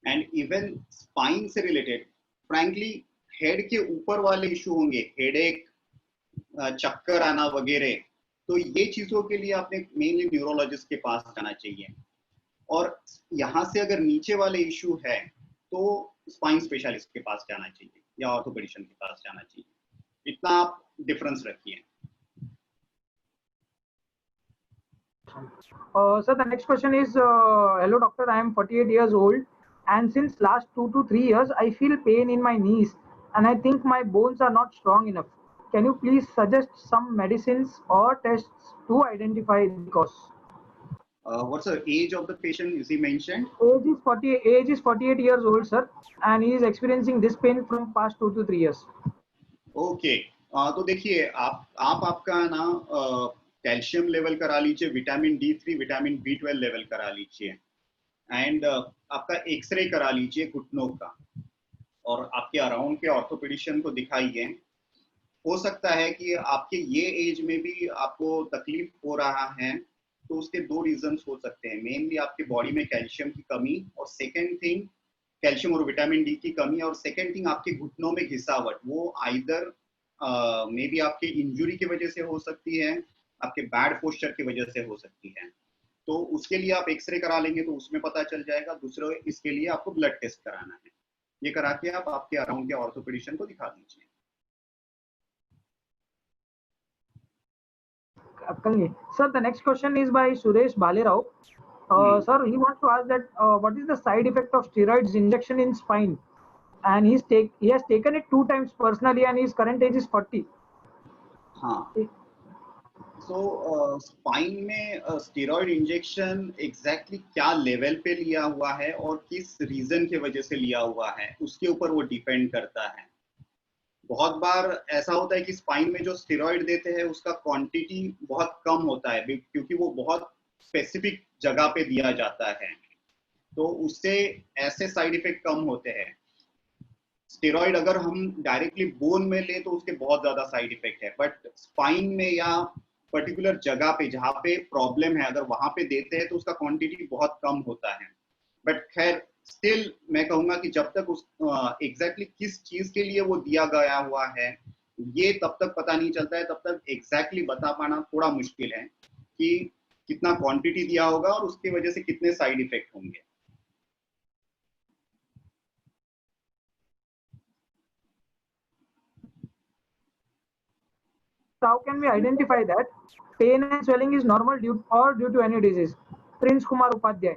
and even spine से रिलेटेड, फ्रैंकली हेड के ऊपर वाले इश्यू होंगे, हेडेक, चक्कर आना वगैरह, तो ये चीजों के लिए आपने मेनली न्यूरोलॉजिस्ट के पास जाना चाहिए। और यहाँ से अगर नीचे वाले इश्यू है तो स्पाइन स्पेशलिस्ट के पास जाना चाहिए या ऑर्थोपेडिशियन के पास जाना चाहिए। इतना आप डिफरेंस रखिए। So the next question is, hello doctor, I am 48 years old and since last 2 to 3 years I feel pain in my knees and I think my bones are not strong enough. Can you please suggest some medicines or tests to identify the cause? What's the age of the patient? Is he mentioned? Age is 48 years old, sir, and he is experiencing this pain from past 2 to 3 years. Okay, तो देखिए आपका ना calcium level करा लीजिए, vitamin D3, vitamin B12 level करा लीजिए, and आपका x-ray करा लीजिए घुटनों का, और आपके अराउंड के ऑर्थोपेडिशियन को दिखाइए। हो सकता है कि आपके ये एज में भी आपको तकलीफ हो रहा है, तो उसके दो रीजंस हो सकते हैं। मेनली आपके बॉडी में कैल्शियम की कमी, और सेकेंड थिंग कैल्शियम और विटामिन डी की कमी, और सेकेंड थिंग आपके घुटनों में घिसावट, वो आइदर मे बी आपके इंजुरी की वजह से हो सकती है, आपके बैड पोस्चर की वजह से हो सकती है। तो उसके लिए आप एक्सरे करा लेंगे तो उसमें पता चल जाएगा। दूसरे इसके लिए आपको ब्लड टेस्ट कराना है, ये करा के आप आपके अराउंड के ऑर्थोपेडिशियन को दिखा दीजिए। Sir, the next question is by Suresh Bhalerao. Sir, he wants to ask that what is the side effect of steroids injection in spine? And he has taken it 2 times personally, and his current age is 40. हाँ, spine में steroid injection exactly क्या level पे लिया हुआ है और किस reason के वजह से लिया हुआ है उसके ऊपर वो डिपेंड करता है। बहुत बार ऐसा होता है कि स्पाइन में जो स्टेरॉइड देते हैं उसका क्वांटिटी बहुत कम होता है क्योंकि वो बहुत स्पेसिफिक जगह पे दिया जाता है, तो उससे ऐसे साइड इफेक्ट कम होते हैं। स्टेरॉइड अगर हम डायरेक्टली बोन में लें तो उसके बहुत ज्यादा साइड इफेक्ट है, बट स्पाइन में या पर्टिकुलर जगह पे जहाँ पे प्रॉब्लम है अगर वहां पे देते हैं तो उसका क्वांटिटी बहुत कम होता है। बट खैर स्टिल मैं कहूंगा कि जब तक उस एग्जैक्टली किस चीज के लिए वो दिया गया हुआ है ये तब तक पता नहीं चलता है, तब तक एग्जैक्टली बता पाना थोड़ा मुश्किल है कि कितना क्वांटिटी दिया होगा और उसकी वजह से कितने साइड इफेक्ट होंगे। How can we identify that pain and swelling is normal due to any disease? Prince Kumar Upadhyay.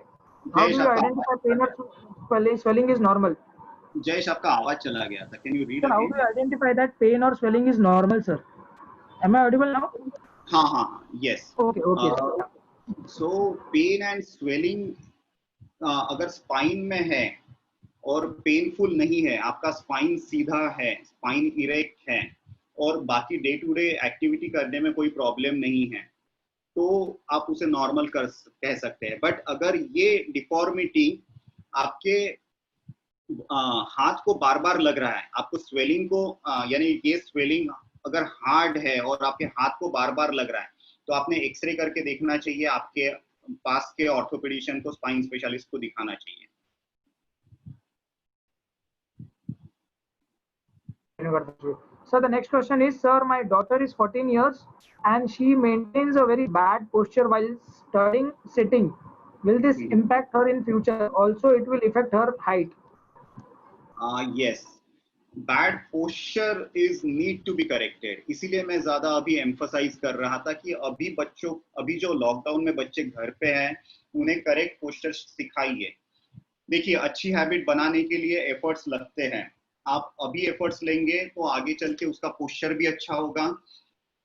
How do you identify pain or swelling is normal? Jayesh आपका आवाज चला गया था, can you read Sir, how do you identify that pain or swelling is normal, sir? Am I audible now? हाँ, yes. Okay. So pain and swelling अगर spine में है और पेनफुल नहीं है, आपका स्पाइन सीधा है, स्पाइन इरेक्ट है और बाकी डे टू डे एक्टिविटी करने में कोई प्रॉब्लम नहीं है, तो आप उसे नॉर्मल कह सकते हैं। बट अगर ये डिफॉर्मिटी आपके हाथ को बार बार लग रहा है, आपको स्वेलिंग को यानी ये स्वेलिंग अगर हार्ड है और आपके हाथ को बार बार लग रहा है तो आपने एक्सरे करके देखना चाहिए, आपके पास के ऑर्थोपेडिशियन को, स्पाइन स्पेशलिस्ट को दिखाना चाहिए। So the next question is, sir, my daughter is 14 years and she maintains a very bad posture while studying sitting. Will this impact her in future? Also, it will affect her height. Yes, bad posture is need to be corrected. इसीलिए मैं ज्यादा अभी emphasise कर रहा था कि अभी जो लॉकडाउन में बच्चे घर पे हैं उन्हें करेक्ट पोस्चर सिखाइए। देखिए, अच्छी हैबिट बनाने के लिए एफर्ट्स लगते हैं, आप अभी एफर्ट्स लेंगे तो आगे चल के उसका पोस्चर भी अच्छा होगा।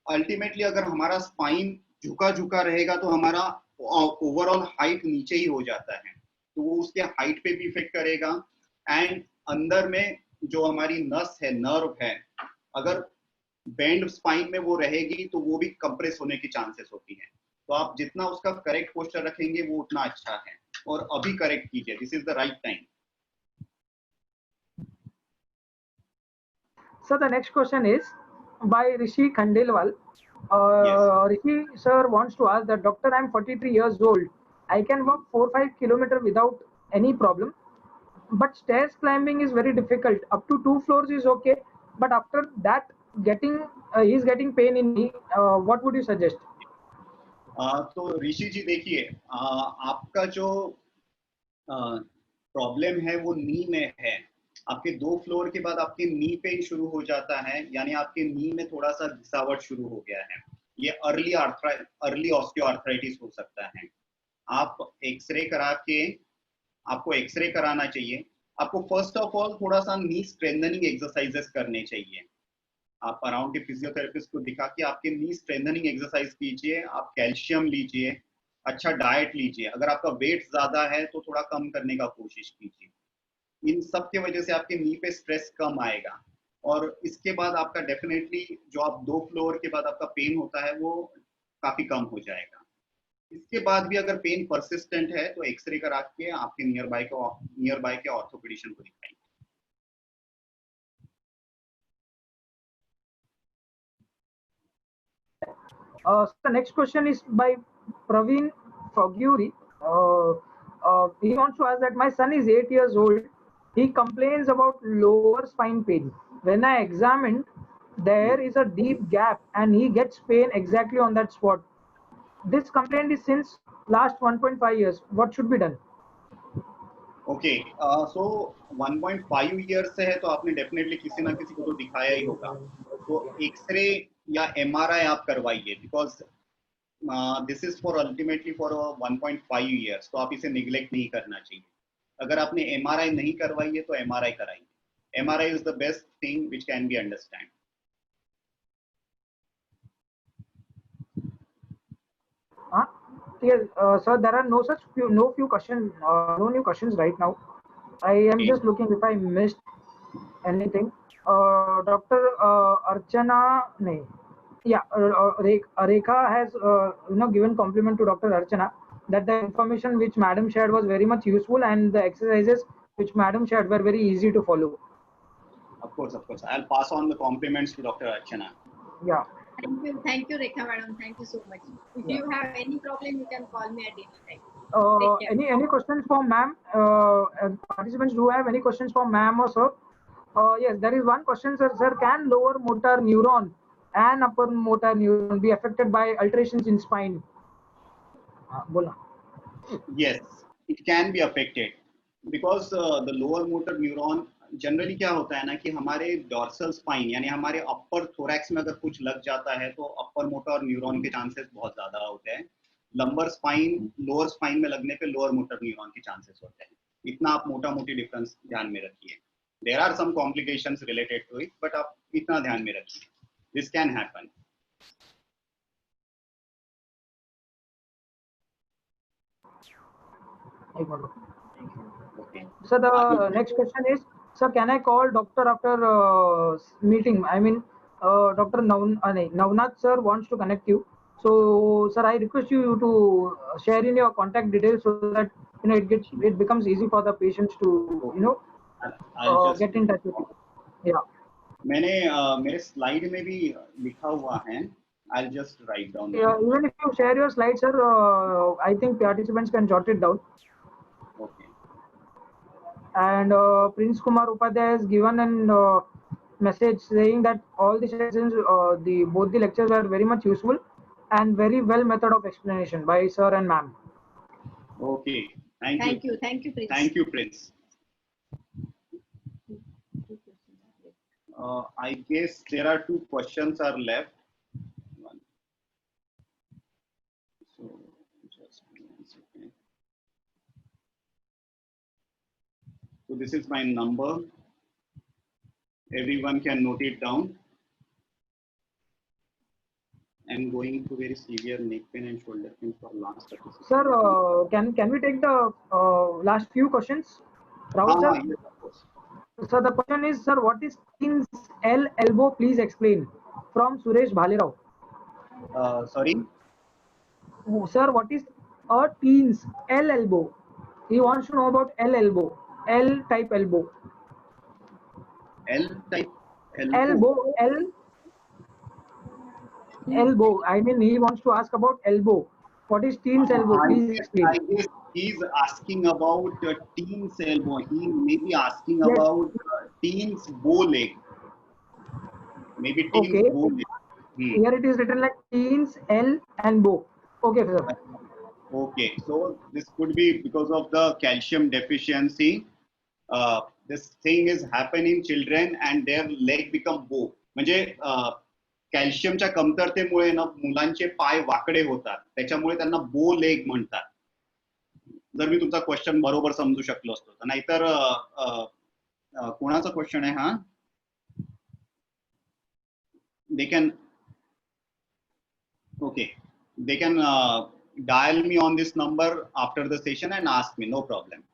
अल्टीमेटली अगर हमारा स्पाइन झुका झुका रहेगा तो हमारा ओवरऑल हाइट नीचे ही हो जाता है, तो वो उसके हाइट पे भी इफेक्ट करेगा। एंड अंदर में जो हमारी नस है, नर्व है, अगर बेंड स्पाइन में वो रहेगी तो वो भी कंप्रेस होने की चांसेस होती है। तो आप जितना उसका करेक्ट पोस्चर रखेंगे वो उतना अच्छा है, और अभी करेक्ट कीजिए, this is the right time. So the next question is by Rishi Khandelwal. Yes. Rishi sir wants to ask that, doctor, I'm 43 years old. I can walk 4-5 kilometers without any problem, but stairs climbing is very difficult. Up to 2 floors is okay, but after that he's getting pain in knee. What would you suggest? तो ऋषि जी देखिए, आपका जो problem है वो नी में है। आपके 2 floor के बाद आपके नी पेन शुरू हो जाता है, यानी आपके नी में थोड़ा सा घिसावट शुरू हो गया है। ये अर्ली ऑस्टियोआर्थराइटिस हो सकता है। आप एक्सरे करा के, आपको एक्सरे कराना चाहिए। आपको फर्स्ट ऑफ ऑल थोड़ा सा नी स्ट्रेंथनिंग एक्सरसाइजेस करने चाहिए। आप अराउंड के फिजियोथेरेपिस्ट को दिखा के आपके नी स्ट्रेंथनिंग एक्सरसाइज कीजिए, आप कैल्शियम लीजिए, अच्छा डाइट लीजिए। अगर आपका वेट ज्यादा है तो थोड़ा कम करने का कोशिश कीजिए। इन सब के वजह से आपके नी पे स्ट्रेस कम आएगा, और इसके बाद आपका डेफिनेटली जो आप 2 फ्लोर के बाद आपका पेन होता है वो काफी कम हो जाएगा। इसके बाद भी अगर पेन परसिस्टेंट है तो एक्सरे करा के आपके नियर बाय के ऑर्थोपेडिशियन को दिखाएंगे। So the next question is by Praveen Foguri. He wants to ask that my son is 8 years old. He complains about lower spine pain. When I examined, there is a deep gap and he gets pain exactly on that spot. This complaint is since last 1.5 years. What should be done? Okay, so 1.5 year से है तो आपने definitely किसी ना किसी को तो दिखाया ही होगा। तो एक्सरे या एमआरआई आप करवाइए, because this is for ultimately for 1.5 years, तो आप इसे निग्लेक्ट नहीं करना चाहिए। अगर आपने एमआरआई नहीं करवाई है तो एमआरआई कराइए। MRI is the best thing which can be understand. Yes, sir, there are no few questions, no new questions right now. I am Okay. just looking if I missed anything. Dr. Archana, no. Yeah, Rekha has given compliment to Dr. Archana that the information which Madam shared was very much useful and the exercises which Madam shared were very easy to follow. Of course. I'll pass on the compliments to Dr. Archana. Yeah. Thank you, Rekha madam. Thank you so much. If Yeah. you have any problem, you can call me at any time. Take care. Any questions for ma'am? Participants do have any questions for ma'am or sir? Yes, there is one question, sir. Sir, can lower motor neuron and upper motor neuron be affected by alterations in spine? Bola. Yes, it can be affected because the lower motor neuron generally क्या होता है ना कि हमारे dorsal spine यानी हमारे अपर thorax में अगर कुछ लग जाता है तो अपर मोटर न्यूरॉन के चांसेस बहुत ज्यादा होते हैं. लंबर स्पाइन लोअर स्पाइन में लगने पे लोअर मोटर न्यूरॉन के चांसेस होते हैं. इतना आप मोटा मोटी डिफरेंस ध्यान में रखिए. There are some complications related to it but आप इतना ध्यान में रखिए. This can happen. Okay. So the next question is, sir, can I call doctor after meeting? I mean, Dr. Navnath sir wants to connect you. So, sir, I request you to share in your contact details so that it becomes easy for the patients to I'll just get in touch with you. Yeah. मैंने मेरे slide में भी लिखा हुआ है. I'll just write down. Yeah, even if you share your slides, sir, I think participants can jot it down. Okay. And Prince Kumar Upadhyay has given an message saying that all the sessions, both the lectures were very much useful and very well method of explanation by sir and ma'am. Okay. Thank you. Thank you, Prince. Thank you, Prince. I guess there are 2 questions are left. One. So just 1 second. So this is my number. Everyone can note it down. I'm going to very severe neck pain and shoulder pain for last 36. Sir, can we take the last few questions? Rahul sir? Yes, of course. So the question is, sir, what is Teens L elbow? Please explain. From Suresh Bhalerao. Sorry. Oh, sir, what is a Teens L elbow? He wants to know about L elbow, L type elbow. L type Elbow, elbow. I mean, he wants to ask about elbow. What is Teens elbow? Please explain. I guess he's asking about teens elbow. He may be asking Yes. about teens bow leg. Maybe teens Okay. bow leg. Here it is written like Teens L and bow. Okay, sir. Okay, so this could be because of the calcium deficiency. This thing is happen in children and their leg become bow. म्हणजे कॅल्शियमच्या कमतरतेमुळे ना मुलांचे पाय वाकडे होतात. त्याच्यामुळे त्यांना बो leg म्हणतात. जर मी तुमचा क्वेश्चन बरोबर समजू शकलो असतो तर. नाहीतर कोणाचा क्वेश्चन आहे हा? They can dial me on this number after the session and ask me, no problem.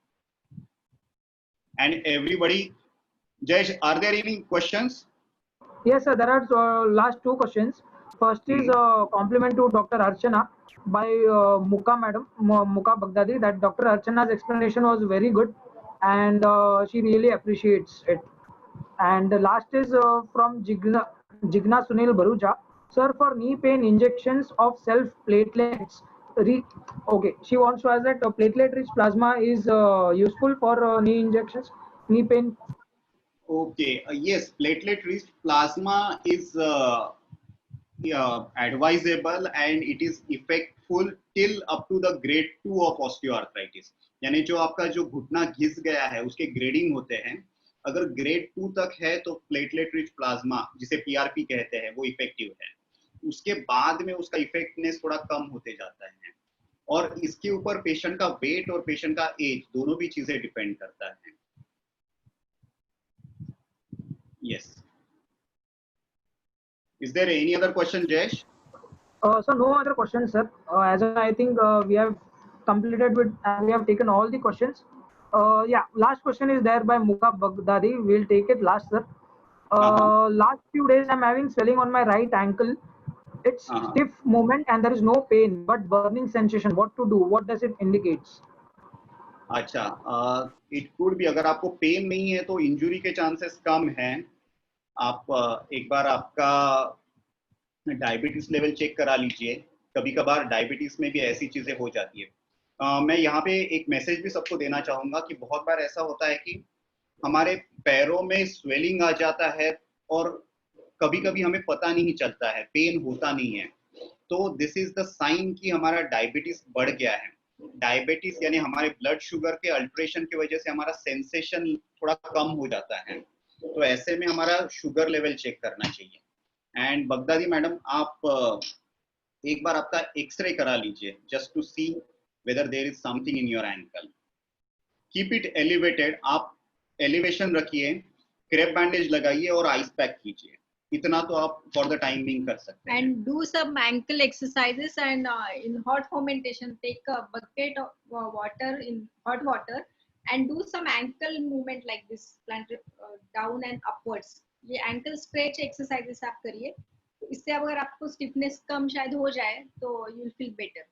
And everybody, Jayesh, are there any questions? Yes, sir. There are last 2 questions. First is compliment to Dr. Archana by Muka madam, Muka Baghdadi, that Dr. Archana's explanation was very good and she really appreciates it. And the last is from Jigna Sunil Baruja. Sir, for knee pain, injections of self platelets. Okay, she wants to ask that platelet-rich plasma is useful for knee injections, knee pain. Okay, yes, platelet-rich plasma is advisable and it is effectful till up to the grade 2 of osteoarthritis. यानी जो आपका जो घुटना घिस गया है उसके grading होते हैं. अगर ग्रेड 2 तक है तो प्लेटलेट रिच प्लाज्मा जिसे पीआरपी कहते हैं वो इफेक्टिव है. उसके बाद में उसका इफेक्टनेस थोड़ा कम होते जाता है और इसके ऊपर पेशेंट का वेट और पेशेंट का एज दोनों भी चीजें डिपेंड करता है. Yes. Is there any other question, Jayesh? So no other questions, sir. As I think we have completed with, we have taken all the questions. Yeah, last question is there by Muka Baghdadi. We'll take it last, sir. Last few days I'm having swelling on my right ankle. It's stiff movement and there is no pain but burning sensation. What to do? What does it indicates? अच्छा, it could भी, अगर आपको pen नहीं है तो injury के chances कम हैं. आप एक बार आपका डायबिटीज लेवल चेक करा लीजिए. कभी कभार डायबिटीज में भी ऐसी चीजें हो जाती है. मैं यहाँ पे एक मैसेज भी सबको देना चाहूंगा कि बहुत बार ऐसा होता है कि हमारे पैरों में स्वेलिंग आ जाता है और कभी कभी हमें पता नहीं चलता है, पेन होता नहीं है. तो दिस इज द साइन कि हमारा डायबिटीज बढ़ गया है. डायबिटीज यानी हमारे ब्लड शुगर के अल्ट्रेशन की वजह से हमारा सेंसेशन थोड़ा कम हो जाता है. तो ऐसे में हमारा शुगर लेवल चेक करना चाहिए. एंड बगदादी मैडम, आप एक बार आपका एक्सरे करा लीजिए just to see whether there is something in your ankle. Keep it elevated. आप एलिवेशन रखिए, क्रेप बैंडेज लगाइए और आइस पैक कीजिए. इतना तो आप फॉर द टाइम बिंग कर सकते हैं. And do some ankle exercises, and in hot fomentation, take a bucket of water in hot water and do some ankle movement like this, planted down and upwards. ये ankle stretch exercises आप करिए. इससे अगर आपको stiffness कम शायद हो जाए तो you will feel better.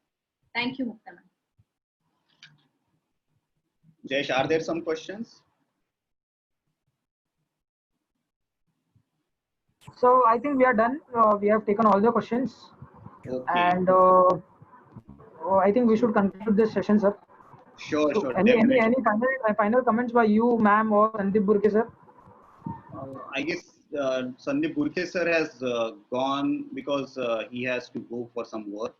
Thank you, Mukta ma'am. Jayesh, are there some questions? So I think we are done. We have taken all the questions. Okay. And I think we should conclude this session, sir. Sure, So sure. any final comments by you, ma'am, or Sandeep Burke, sir? I guess Sandeep Burke sir has gone because he has to go for some work.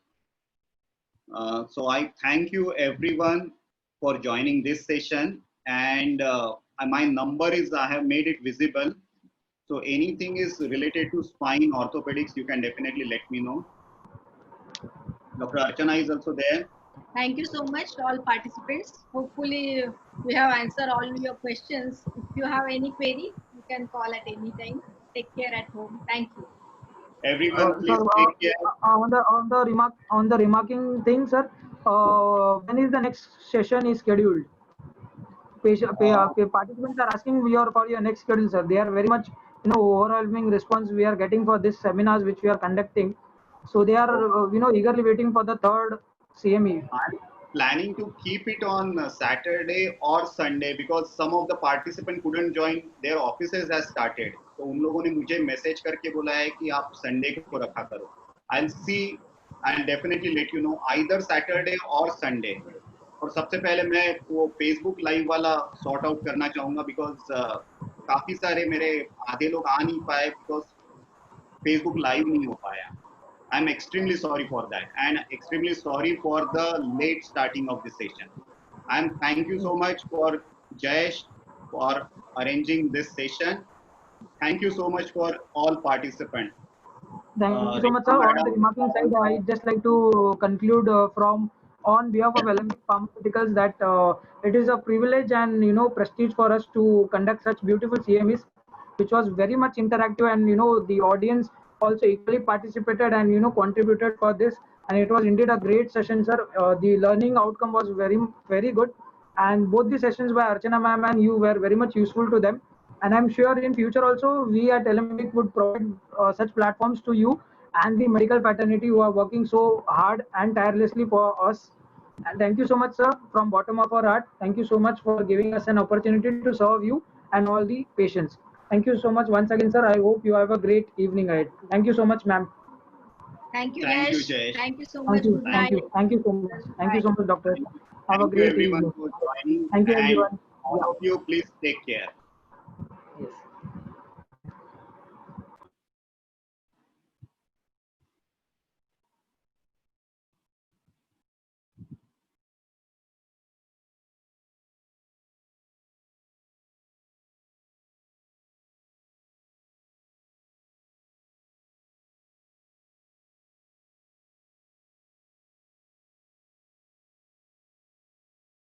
So I thank you everyone for joining this session, and my number is, I have made it visible. So anything is related to spine orthopedics, you can definitely let me know. Dr. Archana is also there. Thank you so much to all participants. Hopefully we have answered all your questions. If you have any query, you can call at any time. Take care at home. Thank you. Everyone, please Sir, take care. on the remarking thing, sir. When is the next session is scheduled? Participants are asking for your next schedule, sir. They are very much, overwhelming response we are getting for this seminars which we are conducting. So they are, eagerly waiting for the third CME. I'm planning to keep it on Saturday or Sunday because some of the participants couldn't join. Their offices has started. तो उन लोगों ने मुझे message करके बोला है कि आप संडे को रखा करो. I'll see. I'll definitely let you know either Saturday or Sunday. और सबसे पहले मैं वो Facebook लाइव वाला सॉर्ट आउट करना चाहूँगा बिकॉज काफी सारे मेरे आधे लोग आ नहीं पाए बिकॉज Facebook लाइव नहीं हो पाया. I'm extremely sorry for that and extremely sorry for the late starting of this session. And thank you so much for Jayesh for arranging this session. Thank you so much for all participants. Thank you so much, sir. On the remarking side, I just like to conclude from on behalf of Alembic Pharmaceuticals that it is a privilege and prestige for us to conduct such beautiful CMEs, which was very much interactive, and the audience also equally participated and contributed for this, and it was indeed a great session, sir. The learning outcome was very, very good, and both the sessions by Archana ma'am and you were very much useful to them. And I'm sure in future also we at Alembic would provide such platforms to you and the medical fraternity who are working so hard and tirelessly for us. And thank you so much, sir, from bottom of our heart. Thank you so much for giving us an opportunity to serve you and all the patients. Thank you so much once again, sir. I hope you have a great evening ahead. Thank you so much, ma'am. Thank you, Thank you, Jayesh. Jayesh. Thank you so Thank much. you, Good thank night. you, thank you so much. Thank you so much, doctor. Have a Thank you great everyone evening. for joining. Thank you, And everyone. all of you, please take care.